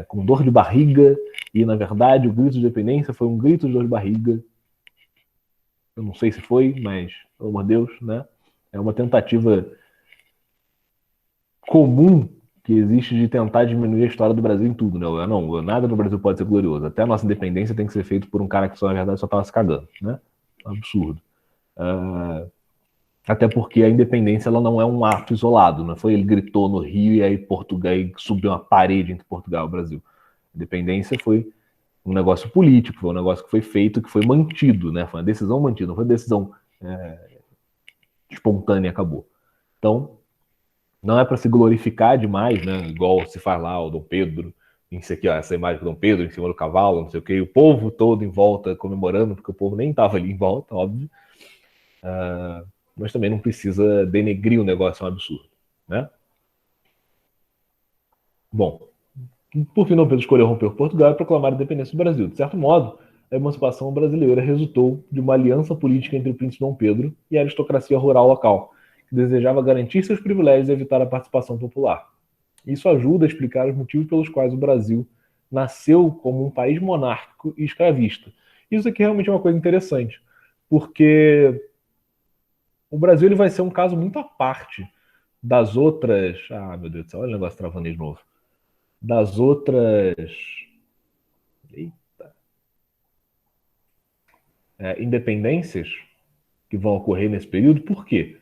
com dor de barriga e, na verdade, o grito de independência foi um grito de dor de barriga. Eu não sei se foi, mas, pelo amor de Deus, né? É uma tentativa comum que existe de tentar diminuir a história do Brasil em tudo, né? Não, nada no Brasil pode ser glorioso. Até a nossa independência tem que ser feito por um cara que, na verdade, só estava se cagando, né? Absurdo. Até porque a independência ela não é um ato isolado, não foi ele gritou no Rio e aí Portugal subiu uma parede entre Portugal e o Brasil. A independência foi um negócio político, foi um negócio que foi feito, que foi mantido, né? Foi uma decisão mantida, não foi uma decisão espontânea e acabou. Então, não é para se glorificar demais, né? Igual se faz lá o Dom Pedro, isso aqui, ó, essa imagem do Dom Pedro em cima do cavalo, não sei o que, o povo todo em volta comemorando, porque o povo nem estava ali em volta, óbvio. Mas também não precisa denegrir o negócio, é um absurdo, né? Bom, por fim, Dom Pedro escolheu romper com Portugal e proclamar a independência do Brasil. De certo modo, a emancipação brasileira resultou de uma aliança política entre o príncipe Dom Pedro e a aristocracia rural local, que desejava garantir seus privilégios e evitar a participação popular. Isso ajuda a explicar os motivos pelos quais o Brasil nasceu como um país monárquico e escravista. Isso aqui realmente é uma coisa interessante, porque o Brasil ele vai ser um caso muito à parte das outras... Ah, meu Deus do céu, olha o negócio travando de novo. Das outras... Eita. Independências que vão ocorrer nesse período. Por quê?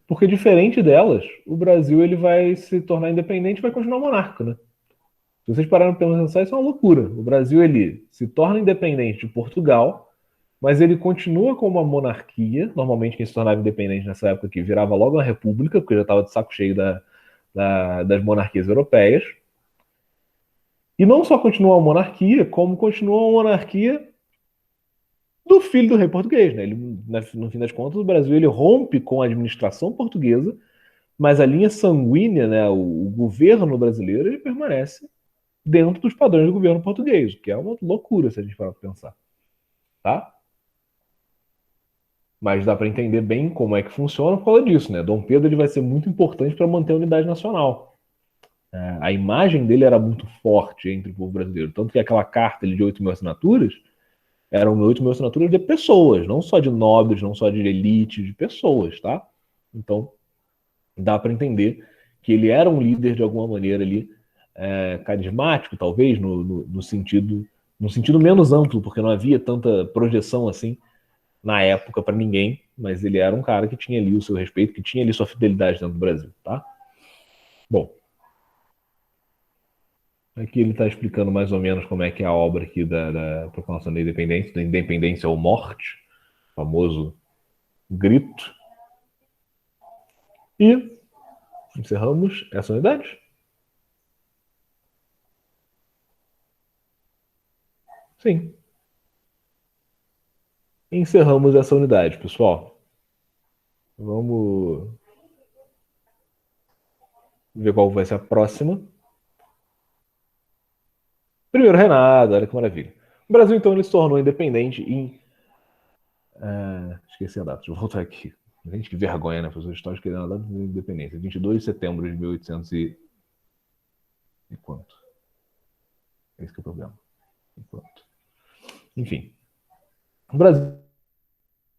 Porque diferente delas, o Brasil ele vai se tornar independente e vai continuar monárquico, né? Se vocês pararam para pensar, isso é uma loucura. O Brasil ele se torna independente de Portugal, mas ele continua como uma monarquia. Normalmente quem se tornava independente nessa época aqui virava logo uma república, porque já estava de saco cheio das monarquias europeias. E não só continua uma monarquia, como continua uma monarquia do filho do rei português. Né? Ele, no fim das contas, o Brasil ele rompe com a administração portuguesa, mas a linha sanguínea, né, o governo brasileiro, ele permanece dentro dos padrões do governo português, o que é uma loucura se a gente parar para pensar. Tá? Mas dá para entender bem como é que funciona por causa disso. Né? Dom Pedro ele vai ser muito importante para manter a unidade nacional. A imagem dele era muito forte entre o povo brasileiro. Tanto que aquela carta de 8.000 assinaturas eram 8.000 assinaturas de pessoas, não só de nobres, não só de elite, de pessoas, tá? Então, dá para entender que ele era um líder de alguma maneira ali, carismático, talvez, no sentido menos amplo, porque não havia tanta projeção assim na época para ninguém, mas ele era um cara que tinha ali o seu respeito, que tinha ali sua fidelidade dentro do Brasil, tá? Bom, aqui ele está explicando mais ou menos como é que é a obra aqui da Proclamação da Independência ou Morte, famoso grito. E encerramos essa unidade. Sim. Encerramos essa unidade, pessoal. Vamos ver qual vai ser a próxima. Primeiro reinado, olha que maravilha. O Brasil, então, ele se tornou independente em... esqueci a data, deixa eu voltar aqui. Gente, que vergonha, né? Professor de história querendo a data da independência. 22 de setembro de 1800 e quanto? Esse que é o problema. Enquanto. Enfim. O Brasil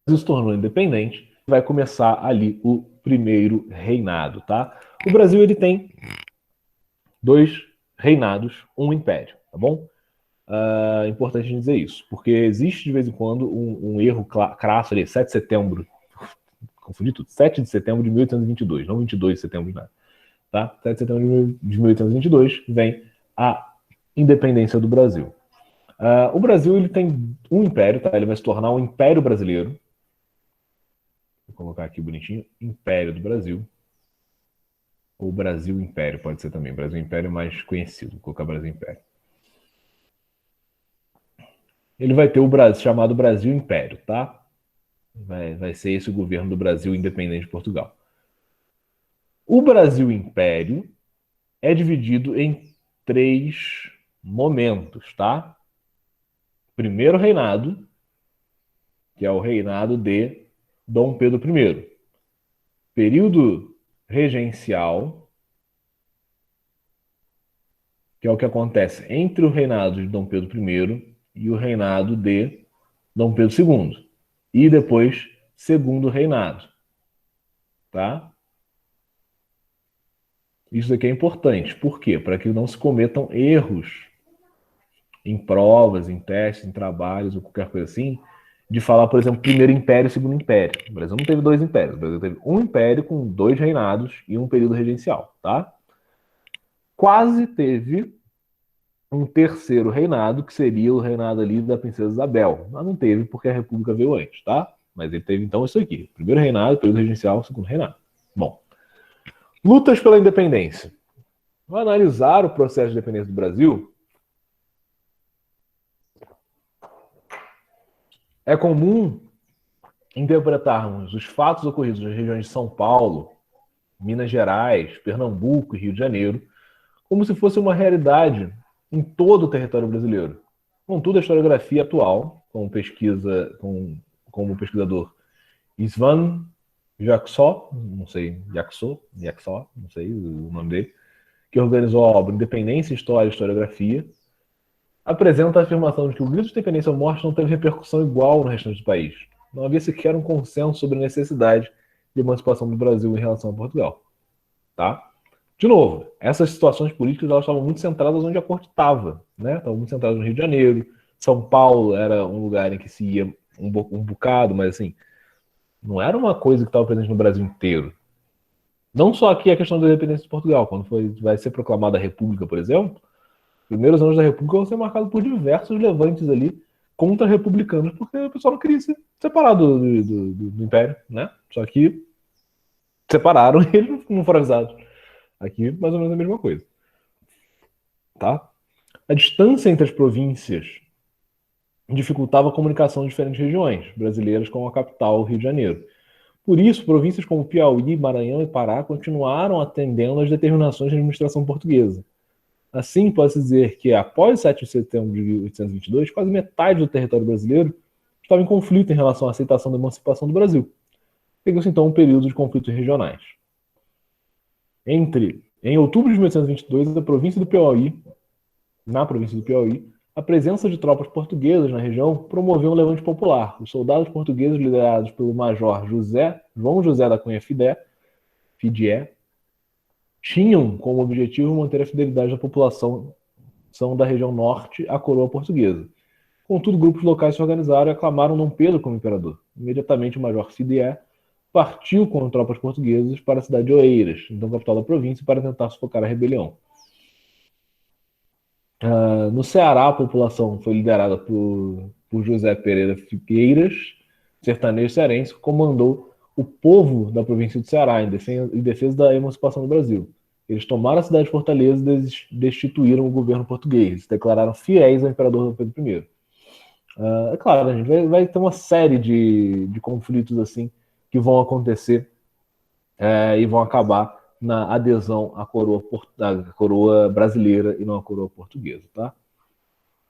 se tornou independente, vai começar ali o primeiro reinado, tá? O Brasil, ele tem 2 reinados, um império, tá bom? Importante dizer isso, porque existe de vez em quando um erro crasso ali, 7 de setembro, confundi tudo, 7 de setembro de 1822, não 22 de setembro de nada, tá? 7 de setembro de 1822 vem a independência do Brasil. O Brasil ele tem um império, tá? Ele vai se tornar um império brasileiro. Vou colocar aqui bonitinho, Império do Brasil. Ou Brasil Império, pode ser também. Brasil Império mais conhecido, vou colocar Brasil Império. Ele vai ter o Brasil, chamado Brasil Império, tá? Vai ser esse o governo do Brasil independente de Portugal. O Brasil Império é dividido em 3 momentos, tá? Primeiro reinado, que é o reinado de Dom Pedro I. Período regencial, que é o que acontece entre o reinado de Dom Pedro I e o reinado de Dom Pedro II. E depois, segundo reinado. Tá? Isso aqui é importante. Por quê? Para que não se cometam erros em provas, em testes, em trabalhos ou qualquer coisa assim, de falar, por exemplo, primeiro império e segundo império. O Brasil não teve 2 impérios. O Brasil teve um império com 2 reinados e um período regencial. Tá? Quase teve um terceiro reinado, que seria o reinado ali da princesa Isabel. Mas não teve, porque a República veio antes, tá? Mas ele teve, então, isso aqui. Primeiro reinado, período regencial, segundo reinado. Bom. Lutas pela independência. Vou analisar o processo de independência do Brasil. É comum interpretarmos os fatos ocorridos nas regiões de São Paulo, Minas Gerais, Pernambuco e Rio de Janeiro como se fosse uma realidade em todo o território brasileiro. Contudo, a historiografia atual, como pesquisador Isvan Jaxó, não sei o nome dele, que organizou a obra Independência, História e Historiografia, apresenta a afirmação de que o grito de independência ou morte não teve repercussão igual no restante do país. Não havia sequer um consenso sobre a necessidade de emancipação do Brasil em relação a Portugal. Tá? De novo, essas situações políticas elas estavam muito centradas onde a corte estava. Né? Estavam muito centradas no Rio de Janeiro. São Paulo era um lugar em que se ia um bocado, mas assim, não era uma coisa que estava presente no Brasil inteiro. Não só aqui a questão da independência de Portugal. Quando vai ser proclamada a República, por exemplo, primeiros anos da República vão ser marcados por diversos levantes ali contra-republicanos, porque o pessoal não queria se separar do Império, né? Só que separaram e eles não foram avisados. Aqui, mais ou menos a mesma coisa. Tá? A distância entre as províncias dificultava a comunicação de diferentes regiões brasileiras com a capital, Rio de Janeiro. Por isso, províncias como Piauí, Maranhão e Pará continuaram atendendo às determinações da administração portuguesa. Assim, pode-se dizer que, após o 7 de setembro de 1822, quase metade do território brasileiro estava em conflito em relação à aceitação da emancipação do Brasil. Pegou-se, então, um período de conflitos regionais. Em outubro de 1822, na província do Piauí, a presença de tropas portuguesas na região promoveu um levante popular. Os soldados portugueses, liderados pelo major João José da Cunha Fidié, tinham como objetivo manter a fidelidade da população da região norte à coroa portuguesa. Contudo, grupos locais se organizaram e aclamaram Dom Pedro como imperador. Imediatamente, o major Fidié partiu com tropas portuguesas para a cidade de Oeiras, então capital da província, para tentar sufocar a rebelião. No Ceará, a população foi liderada por José Pereira Figueiras, sertanejo cearense, que comandou o povo da província do Ceará em defesa da emancipação do Brasil. Eles tomaram a cidade de Fortaleza e destituíram o governo português, se declararam fiéis ao imperador Dom Pedro I. É claro, a gente vai ter uma série de conflitos assim que vão acontecer e vão acabar na adesão à coroa brasileira e não à coroa portuguesa, tá?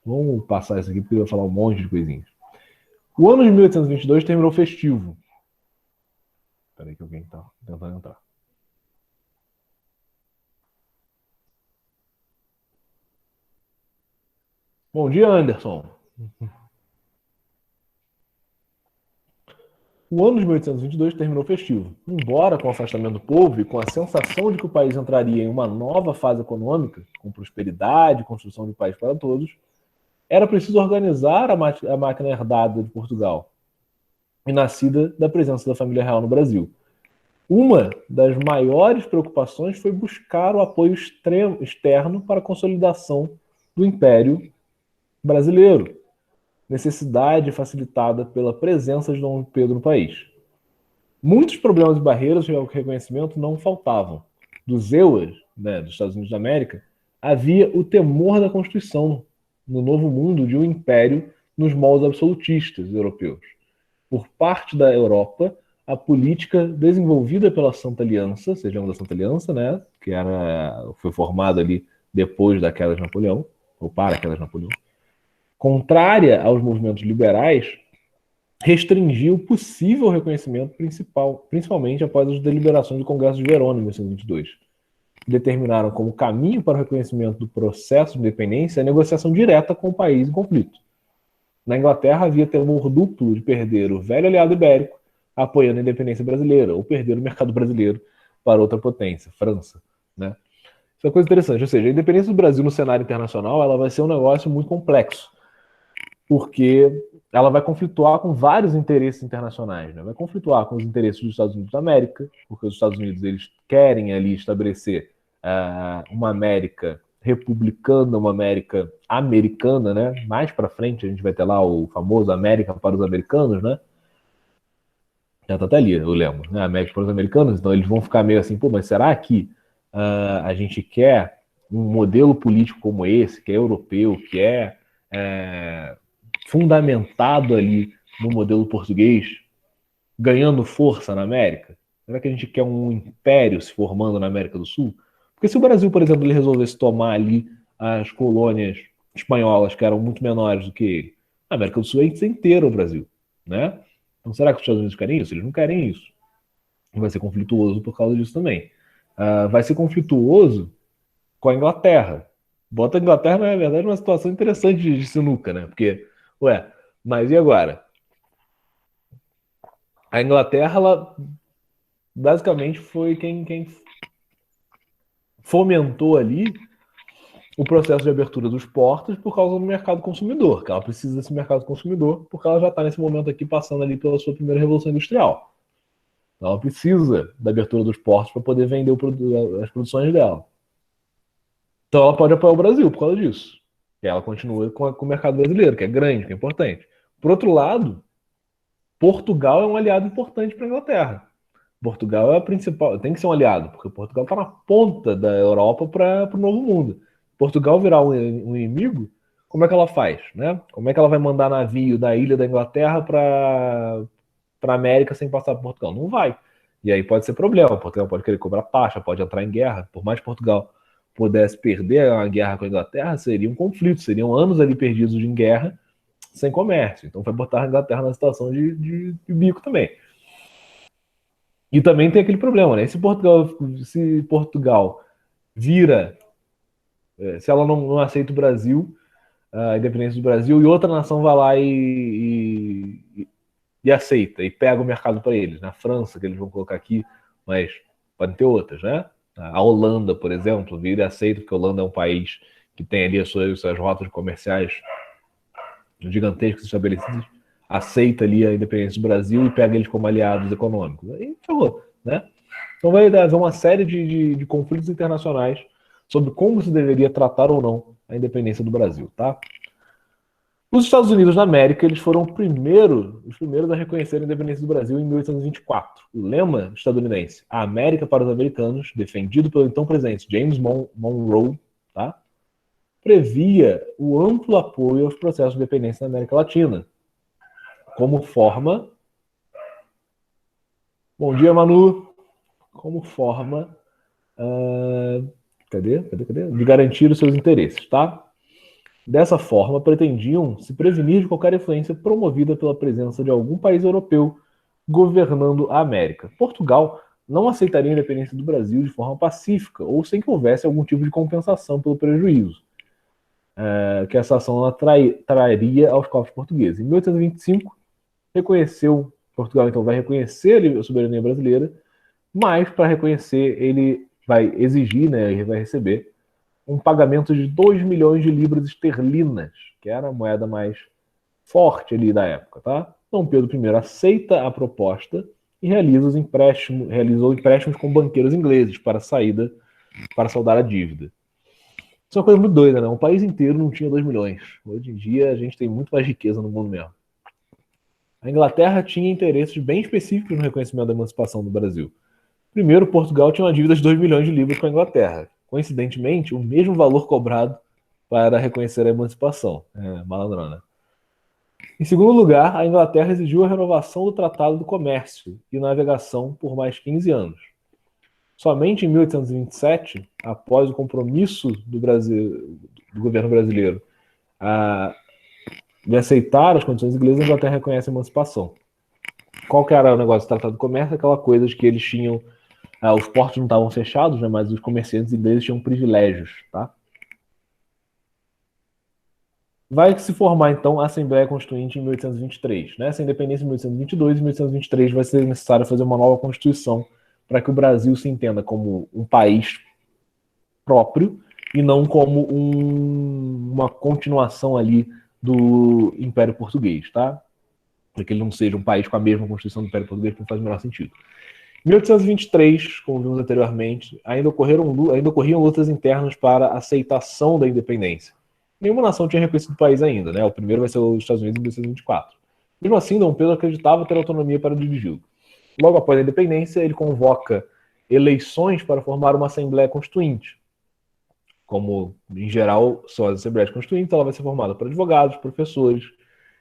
Vamos passar isso aqui porque eu vou falar um monte de coisinhas. O ano de 1822 terminou festivo. Espera aí que alguém está tentando entrar. Bom dia, Anderson. O ano de 1822 terminou festivo. Embora com o afastamento do povo e com a sensação de que o país entraria em uma nova fase econômica, com prosperidade e construção de país para todos, era preciso organizar a máquina herdada de Portugal e nascida da presença da família real no Brasil. Uma das maiores preocupações foi buscar o apoio externo para a consolidação do Império Brasileiro, necessidade facilitada pela presença de Dom Pedro no país. Muitos problemas e barreiras de reconhecimento não faltavam. Dos EUAs, dos Estados Unidos da América, havia o temor da Constituição no Novo Mundo de um império nos moldes absolutistas europeus. Por parte da Europa, a política desenvolvida pela Santa Aliança, sejam da Santa Aliança, que foi formada ali depois da queda de Napoleão, ou para a queda de Napoleão, contrária aos movimentos liberais, restringiu o possível reconhecimento principalmente após as deliberações do Congresso de Verona, em 1922, que determinaram como caminho para o reconhecimento do processo de independência a negociação direta com o país em conflito. Na Inglaterra, havia temor duplo de perder o velho aliado ibérico, apoiando a independência brasileira, ou perder o mercado brasileiro para outra potência, França. Isso é uma coisa interessante, ou seja, a independência do Brasil no cenário internacional ela vai ser um negócio muito complexo, porque ela vai conflituar com vários interesses internacionais. Vai conflituar com os interesses dos Estados Unidos da América, porque os Estados Unidos eles querem ali estabelecer uma América republicana, uma América americana, Mais para frente a gente vai ter lá o famoso América para os americanos, Já tá até ali o lema, América para os americanos. Então eles vão ficar meio assim, mas será que a gente quer um modelo político como esse, que é europeu, que é fundamentado ali no modelo português, ganhando força na América? Será que a gente quer um império se formando na América do Sul? Porque se o Brasil, por exemplo, ele resolvesse tomar ali as colônias espanholas, que eram muito menores do que ele, a América do Sul é inteira o Brasil, Então será que os Estados Unidos querem isso? Eles não querem isso. Vai ser conflituoso por causa disso também. Vai ser conflituoso com a Inglaterra. Bota a Inglaterra, na verdade, numa situação interessante de sinuca, Porque, mas e agora? A Inglaterra, ela basicamente foi quem fomentou ali o processo de abertura dos portos por causa do mercado consumidor, que ela precisa desse mercado consumidor, porque ela já está nesse momento aqui passando ali pela sua primeira revolução industrial. Ela precisa da abertura dos portos para poder vender as produções dela. Então ela pode apoiar o Brasil por causa disso. E ela continua com o mercado brasileiro, que é grande, que é importante. Por outro lado, Portugal é um aliado importante para a Inglaterra. Portugal é a principal, tem que ser um aliado, porque Portugal está na ponta da Europa para o Novo Mundo. Portugal virar um inimigo, como é que ela faz? Né? Como é que ela vai mandar navio da ilha da Inglaterra para a América sem passar por Portugal? Não vai. E aí pode ser problema. Portugal pode querer cobrar taxa, pode entrar em guerra. Por mais que Portugal pudesse perder a guerra com a Inglaterra, seria um conflito, seriam anos ali perdidos em guerra sem comércio. Então vai botar a Inglaterra na situação de bico também. E também tem aquele problema, né? Se Portugal vira, se ela não aceita o Brasil, a independência do Brasil, e outra nação vai lá e aceita, e pega o mercado para eles. Na França, que eles vão colocar aqui, mas podem ter outras, né? A Holanda, por exemplo, vira e aceita, porque a Holanda é um país que tem ali as suas rotas comerciais gigantescas estabelecidas, aceita ali a independência do Brasil e pega eles como aliados econômicos. Aí ferrou, né? Então vai haver uma série de conflitos internacionais sobre como se deveria tratar ou não a independência do Brasil, tá? Os Estados Unidos da América, eles foram os primeiros a reconhecer a independência do Brasil em 1824. O lema estadunidense, a América para os americanos, defendido pelo então presidente James Monroe, tá? Previa o amplo apoio aos processos de independência na América Latina, como forma... Bom dia, Manu! Como forma de garantir os seus interesses, tá? Dessa forma, pretendiam se prevenir de qualquer influência promovida pela presença de algum país europeu governando a América. Portugal não aceitaria a independência do Brasil de forma pacífica ou sem que houvesse algum tipo de compensação pelo prejuízo que essa ação traria aos cofres portugueses. Em 1825, Portugal então vai reconhecer a soberania brasileira, mas para reconhecer ele vai exigir, né, ele vai receber um pagamento de 2 milhões de libras esterlinas, que era a moeda mais forte ali da época, tá? Dom Pedro I aceita a proposta e realizou empréstimos com banqueiros ingleses para saldar a dívida. Isso é uma coisa muito doida, né? Um país inteiro não tinha 2 milhões. Hoje em dia a gente tem muito mais riqueza no mundo mesmo. A Inglaterra tinha interesses bem específicos no reconhecimento da emancipação do Brasil. Primeiro, Portugal tinha uma dívida de 2 milhões de libras com a Inglaterra. Coincidentemente, o mesmo valor cobrado para reconhecer a emancipação. Malandrona. Em segundo lugar, a Inglaterra exigiu a renovação do Tratado do Comércio e Navegação por mais 15 anos. Somente em 1827, após o compromisso do governo brasileiro de aceitar as condições inglesas, a Inglaterra reconhece a emancipação. Qual que era o negócio do Tratado do Comércio? Aquela coisa de que eles tinham... os portos não estavam fechados, né, mas os comerciantes ingleses tinham privilégios, tá? Vai se formar, então, a Assembleia Constituinte em 1823. Nessa independência em 1822 e 1823 vai ser necessário fazer uma nova Constituição para que o Brasil se entenda como um país próprio e não como uma continuação ali do Império Português, tá? Para que ele não seja um país com a mesma Constituição do Império Português, que não faz o menor sentido. Em 1823, como vimos anteriormente, ainda ocorriam lutas internas para a aceitação da independência. Nenhuma nação tinha reconhecido o país ainda, né? O primeiro vai ser os Estados Unidos em 1824. Mesmo assim, Dom Pedro acreditava ter autonomia para dirigi-lo. Logo após a independência, ele convoca eleições para formar uma Assembleia Constituinte. Como, em geral, são as Assembleias Constituintes, ela vai ser formada por advogados, professores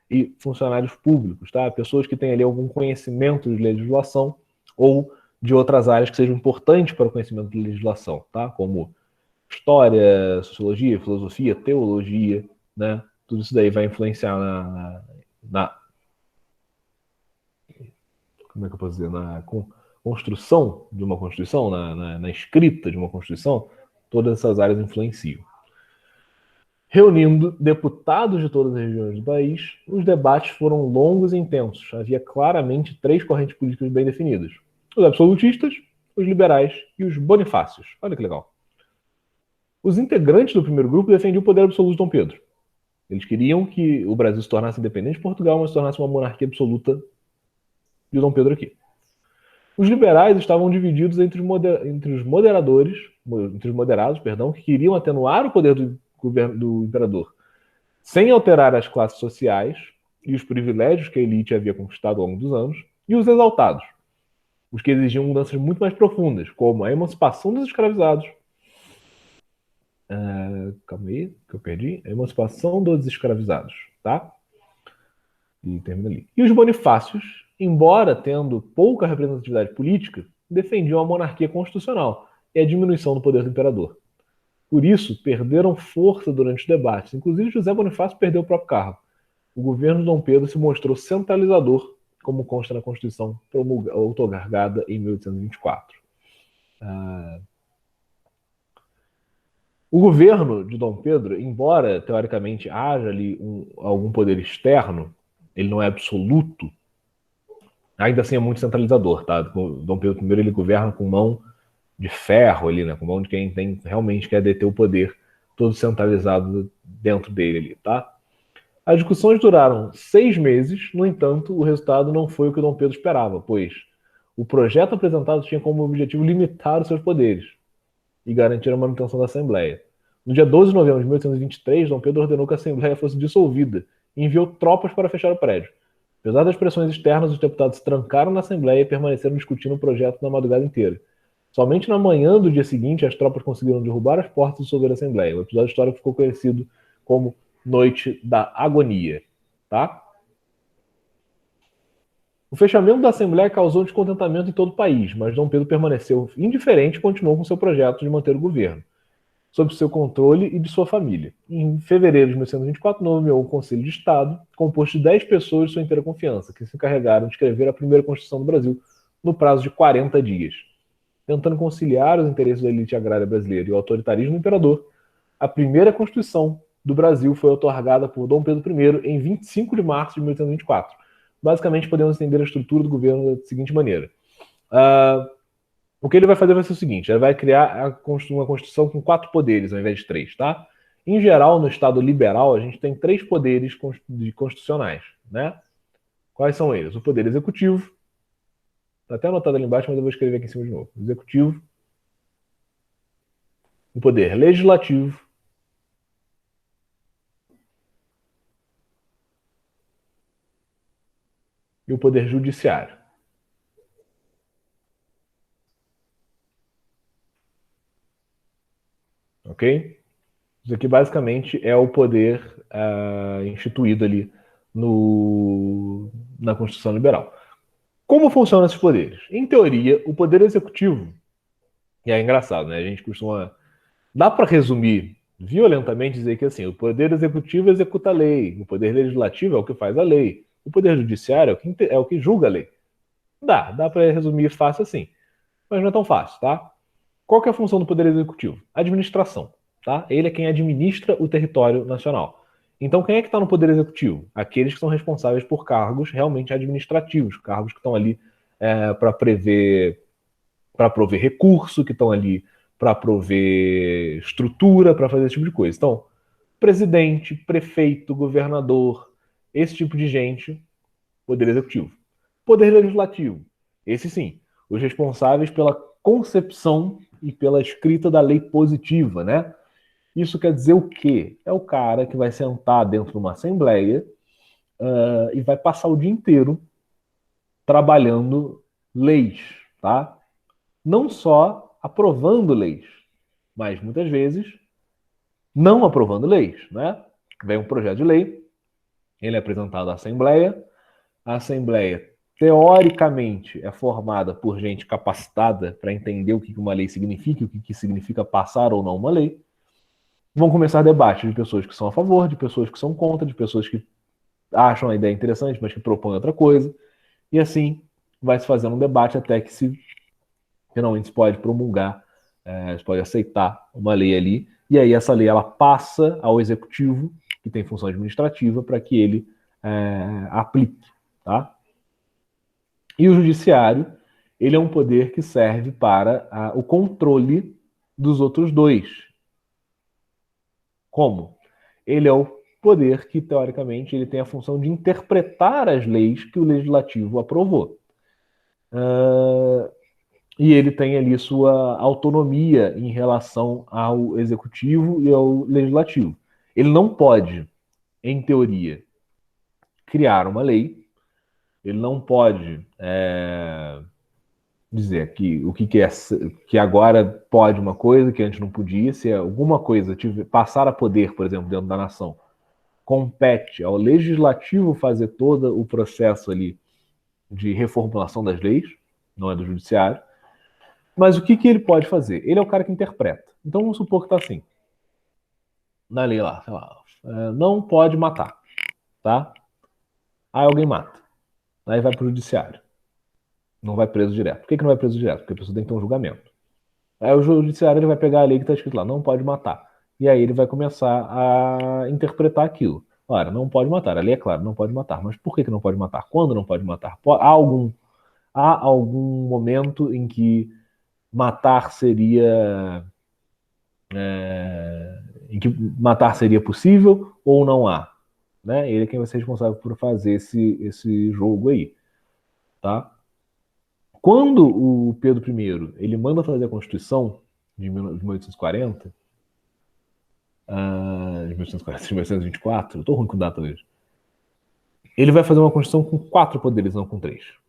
e funcionários públicos, tá? Pessoas que têm ali algum conhecimento de legislação ou de outras áreas que sejam importantes para o conhecimento de legislação, tá? Como história, sociologia, filosofia, teologia, né? Tudo isso daí vai influenciar como é que eu posso dizer? Na construção de uma Constituição, na escrita de uma Constituição, todas essas áreas influenciam. Reunindo deputados de todas as regiões do país, os debates foram longos e intensos. Havia claramente 3 correntes políticas bem definidas: os absolutistas, os liberais e os bonifácios. Olha que legal. Os integrantes do primeiro grupo defendiam o poder absoluto de Dom Pedro. Eles queriam que o Brasil se tornasse independente de Portugal, mas se tornasse uma monarquia absoluta de Dom Pedro aqui. Os liberais estavam divididos entre os moderadores, entre os moderados, perdão, que queriam atenuar o poder do governo do imperador, sem alterar as classes sociais e os privilégios que a elite havia conquistado ao longo dos anos, e os exaltados, os que exigiam mudanças muito mais profundas, como a emancipação dos escravizados. Calma aí, que eu perdi. A emancipação dos escravizados, tá? E termina ali. E os Bonifácios, embora tendo pouca representatividade política, defendiam a monarquia constitucional e a diminuição do poder do imperador. Por isso, perderam força durante os debates. Inclusive, José Bonifácio perdeu o próprio cargo. O governo de Dom Pedro se mostrou centralizador, como consta na Constituição outorgada em 1824. O governo de Dom Pedro, embora teoricamente haja ali algum poder externo, ele não é absoluto, ainda assim é muito centralizador, tá? Dom Pedro I ele governa com mão de ferro ali, né? Com mão de quem tem, realmente quer deter o poder, todo centralizado dentro dele ali, tá? As discussões duraram 6 meses, no entanto, o resultado não foi o que Dom Pedro esperava, pois o projeto apresentado tinha como objetivo limitar os seus poderes e garantir a manutenção da Assembleia. No dia 12 de novembro de 1823, Dom Pedro ordenou que a Assembleia fosse dissolvida e enviou tropas para fechar o prédio. Apesar das pressões externas, os deputados se trancaram na Assembleia e permaneceram discutindo o projeto na madrugada inteira. Somente na manhã do dia seguinte, as tropas conseguiram derrubar as portas e dissolver a Assembleia. O episódio histórico ficou conhecido como Noite da Agonia. Tá? O fechamento da Assembleia causou descontentamento em todo o país, mas Dom Pedro permaneceu indiferente e continuou com seu projeto de manter o governo sob seu controle e de sua família. Em fevereiro de 1824, nomeou um Conselho de Estado, composto de 10 pessoas de sua inteira confiança, que se encarregaram de escrever a primeira Constituição do Brasil no prazo de 40 dias. Tentando conciliar os interesses da elite agrária brasileira e o autoritarismo do imperador, a primeira Constituição do Brasil foi outorgada por Dom Pedro I em 25 de março de 1824. Basicamente, podemos entender a estrutura do governo da seguinte maneira. O que ele vai fazer vai ser o seguinte: ele vai criar uma Constituição com 4 poderes ao invés de 3, tá? Em geral, no Estado liberal, a gente tem 3 poderes constitucionais, né? Quais são eles? O poder executivo, tá até anotado ali embaixo, mas eu vou escrever aqui em cima de novo. Executivo, o poder legislativo, e o poder judiciário. Ok? Isso aqui basicamente é o poder instituído ali na Constituição Liberal. Como funcionam esses poderes? Em teoria, o poder executivo, e é engraçado, né? A gente costuma... Dá para resumir violentamente dizer que assim, o poder executivo executa a lei, o poder legislativo é o que faz a lei, o poder judiciário é o que julga a lei. Dá para resumir fácil assim, mas não é tão fácil, tá? Qual que é a função do poder executivo? Administração, tá? Ele é quem administra o território nacional. Então, quem é que está no poder executivo? Aqueles que são responsáveis por cargos realmente administrativos, cargos que estão ali para prover recurso, que estão ali para prover estrutura, para fazer esse tipo de coisa. Então, presidente, prefeito, governador, esse tipo de gente, poder executivo. Poder legislativo, esse sim, os responsáveis pela concepção e pela escrita da lei positiva, né? Isso quer dizer o quê? É o cara que vai sentar dentro de uma assembleia e vai passar o dia inteiro trabalhando leis, tá? Não só aprovando leis, mas muitas vezes não aprovando leis, né? Vem um projeto de lei, ele é apresentado à Assembleia, a Assembleia teoricamente é formada por gente capacitada para entender o que uma lei significa, o que significa passar ou não uma lei. Vão começar debates de pessoas que são a favor, de pessoas que são contra, de pessoas que acham a ideia interessante, mas que propõem outra coisa. E assim vai se fazendo um debate até que finalmente se pode promulgar, se pode aceitar uma lei ali. E aí essa lei ela passa ao executivo, que tem função administrativa, para que ele aplique, tá? E o judiciário, ele é um poder que serve para o controle dos outros dois. Como? Ele é o poder que, teoricamente, ele tem a função de interpretar as leis que o legislativo aprovou. E ele tem ali sua autonomia em relação ao executivo e ao legislativo. Ele não pode, em teoria, criar uma lei, ele não pode dizer que o que é que agora pode uma coisa que antes não podia, se alguma coisa passar a poder, por exemplo, dentro da nação, compete ao legislativo fazer todo o processo ali de reformulação das leis, não é do judiciário. Mas o que ele pode fazer? Ele é o cara que interpreta. Então vamos supor que está assim, na lei lá, sei lá, não pode matar, tá? Aí alguém mata, aí vai para o judiciário, não vai preso direto. Por que não vai preso direto? Porque a pessoa tem que ter um julgamento. Aí o judiciário ele vai pegar a lei que está escrito lá, não pode matar. E aí ele vai começar a interpretar aquilo. Ora, não pode matar. A lei é claro, não pode matar. Mas por que não pode matar? Quando não pode matar? Há algum momento em que matar seria em que matar seria possível ou não há, né? Ele é quem vai ser responsável por fazer esse jogo aí, tá? Quando o Pedro I ele manda fazer a Constituição de 1840, de 1840, de 1824, eu tô ruim com data hoje. Ele vai fazer uma Constituição com 4 poderes, não com 3.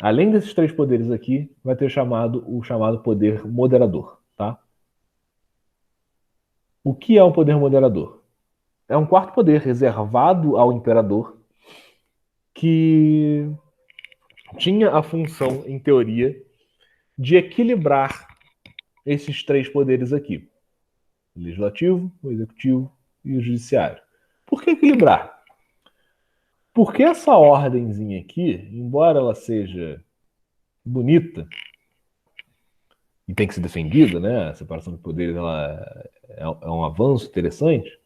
Além desses 3 poderes aqui, vai ter o chamado poder moderador, tá? O que é o poder moderador? É um quarto poder reservado ao imperador que tinha a função, em teoria, de equilibrar esses 3 poderes aqui: o legislativo, o executivo e o judiciário. Por que equilibrar? Porque essa ordemzinha aqui, embora ela seja bonita e tem que ser defendida, né? A separação de poderes ela é um avanço interessante.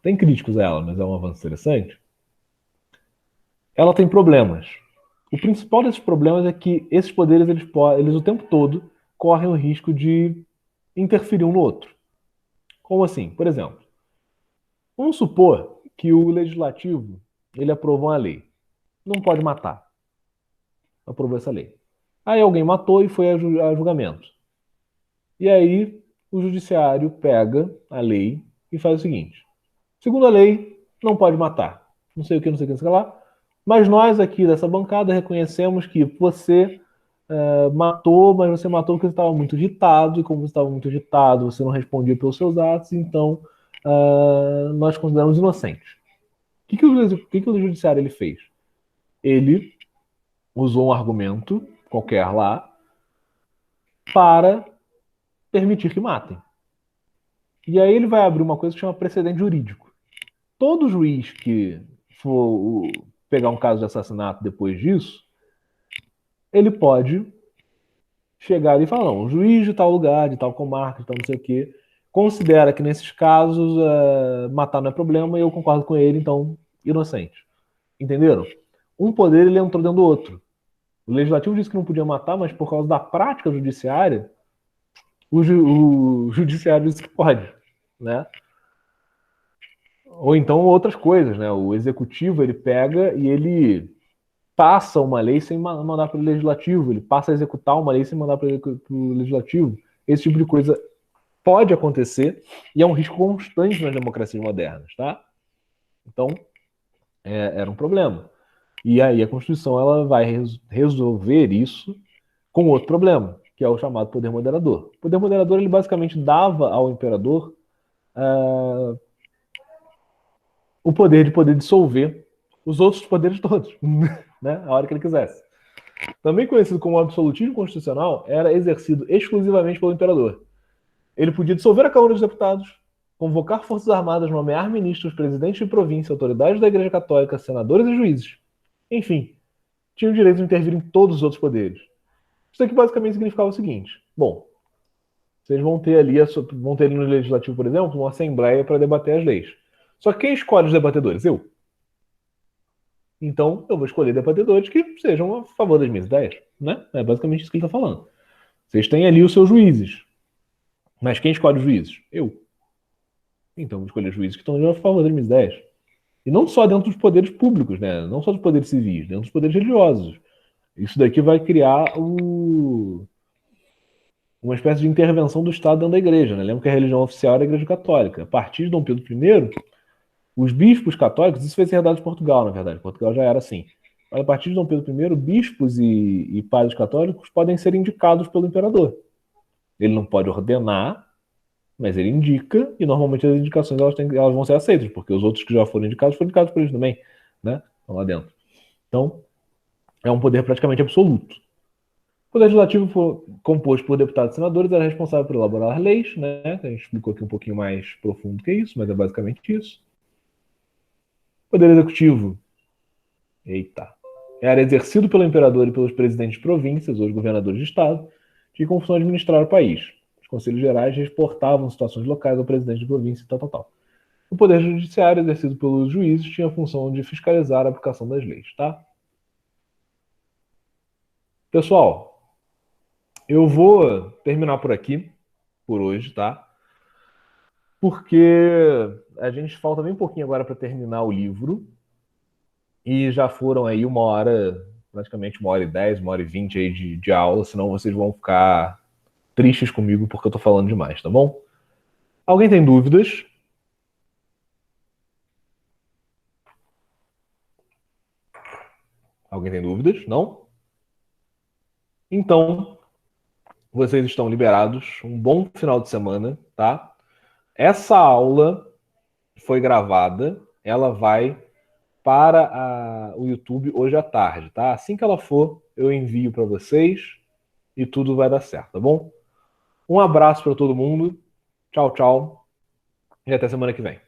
Tem críticos a ela, mas é um avanço interessante. Ela tem problemas. O principal desses problemas é que esses poderes, eles o tempo todo correm o risco de interferir um no outro. Como assim? Por exemplo, vamos supor que o legislativo ele aprovou uma lei. Não pode matar. Aprovou essa lei. Aí alguém matou e foi a julgamento. E aí o judiciário pega a lei e faz o seguinte: segundo a lei, não pode matar. Não sei o que, não sei o que, não sei o que lá. Mas nós aqui dessa bancada reconhecemos que você matou, mas você matou porque você estava muito irritado, e como você estava muito irritado, você não respondia pelos seus atos, então nós consideramos inocente. O que o judiciário ele fez? Ele usou um argumento qualquer lá para permitir que matem. E aí ele vai abrir uma coisa que chama precedente jurídico. Todo juiz que for pegar um caso de assassinato depois disso, ele pode chegar e falar: não, o juiz de tal lugar, de tal comarca, de tal não sei o quê, considera que nesses casos matar não é problema e eu concordo com ele, então inocente. Entenderam? Um poder ele entrou dentro do outro. O legislativo disse que não podia matar, mas por causa da prática judiciária, o judiciário disse que pode, né? Ou então outras coisas, né? O executivo ele pega e ele passa uma lei sem mandar para o legislativo, ele passa a executar uma lei sem mandar para o legislativo. Esse tipo de coisa pode acontecer e é um risco constante nas democracias modernas, tá? Então, era um problema. E aí a Constituição ela vai resolver isso com outro problema, que é o chamado poder moderador. O poder moderador ele basicamente dava ao imperador o poder de poder dissolver os outros poderes todos, né? A hora que ele quisesse. Também conhecido como absolutismo constitucional, era exercido exclusivamente pelo imperador. Ele podia dissolver a Câmara dos Deputados, convocar forças armadas, nomear ministros, presidentes de província, autoridades da Igreja Católica, senadores e juízes. Enfim, tinha o direito de intervir em todos os outros poderes. Isso aqui basicamente significava o seguinte: bom, vocês vão ter ali no legislativo, por exemplo, uma assembleia para debater as leis. Só que quem escolhe os debatedores? Eu. Então, eu vou escolher debatedores que sejam a favor das minhas ideias, né? É basicamente isso que ele está falando. Vocês têm ali os seus juízes. Mas quem escolhe os juízes? Eu. Então, eu vou escolher juízes que estão a favor das minhas ideias. E não só dentro dos poderes públicos, né? Não só dos poderes civis, dentro dos poderes religiosos. Isso daqui vai criar uma espécie de intervenção do Estado dentro da igreja, né? Lembra que a religião oficial era a Igreja Católica. A partir de Dom Pedro I, os bispos católicos, isso foi herdado de Portugal, na verdade. Portugal já era assim. Mas a partir de Dom Pedro I, bispos e padres católicos podem ser indicados pelo imperador. Ele não pode ordenar, mas ele indica, e normalmente as indicações elas vão ser aceitas, porque os outros que já foram indicados por eles também, né? Estão lá dentro. Então, é um poder praticamente absoluto. O Poder Legislativo foi composto por deputados e senadores, era responsável por elaborar leis, né? A gente explicou aqui um pouquinho mais profundo que isso, mas é basicamente isso. O Poder Executivo, era exercido pelo imperador e pelos presidentes de províncias ou os governadores de estado, que com função de administrar o país. Os conselhos gerais reportavam situações locais ao presidente de província e tal. O Poder Judiciário, exercido pelos juízes, tinha a função de fiscalizar a aplicação das leis, tá? Pessoal, eu vou terminar por aqui, por hoje, tá? Porque a gente falta bem pouquinho agora para terminar o livro e já foram aí 1 hora, praticamente 1 hora e 10, 1 hora e 20 aí de aula, senão vocês vão ficar tristes comigo porque eu tô falando demais, tá bom? Alguém tem dúvidas? Alguém tem dúvidas? Não? Então, vocês estão liberados. Um bom final de semana, tá? Essa aula foi gravada, ela vai para o YouTube hoje à tarde, tá? Assim que ela for, eu envio para vocês e tudo vai dar certo, tá bom? Um abraço para todo mundo. Tchau, tchau. E até semana que vem.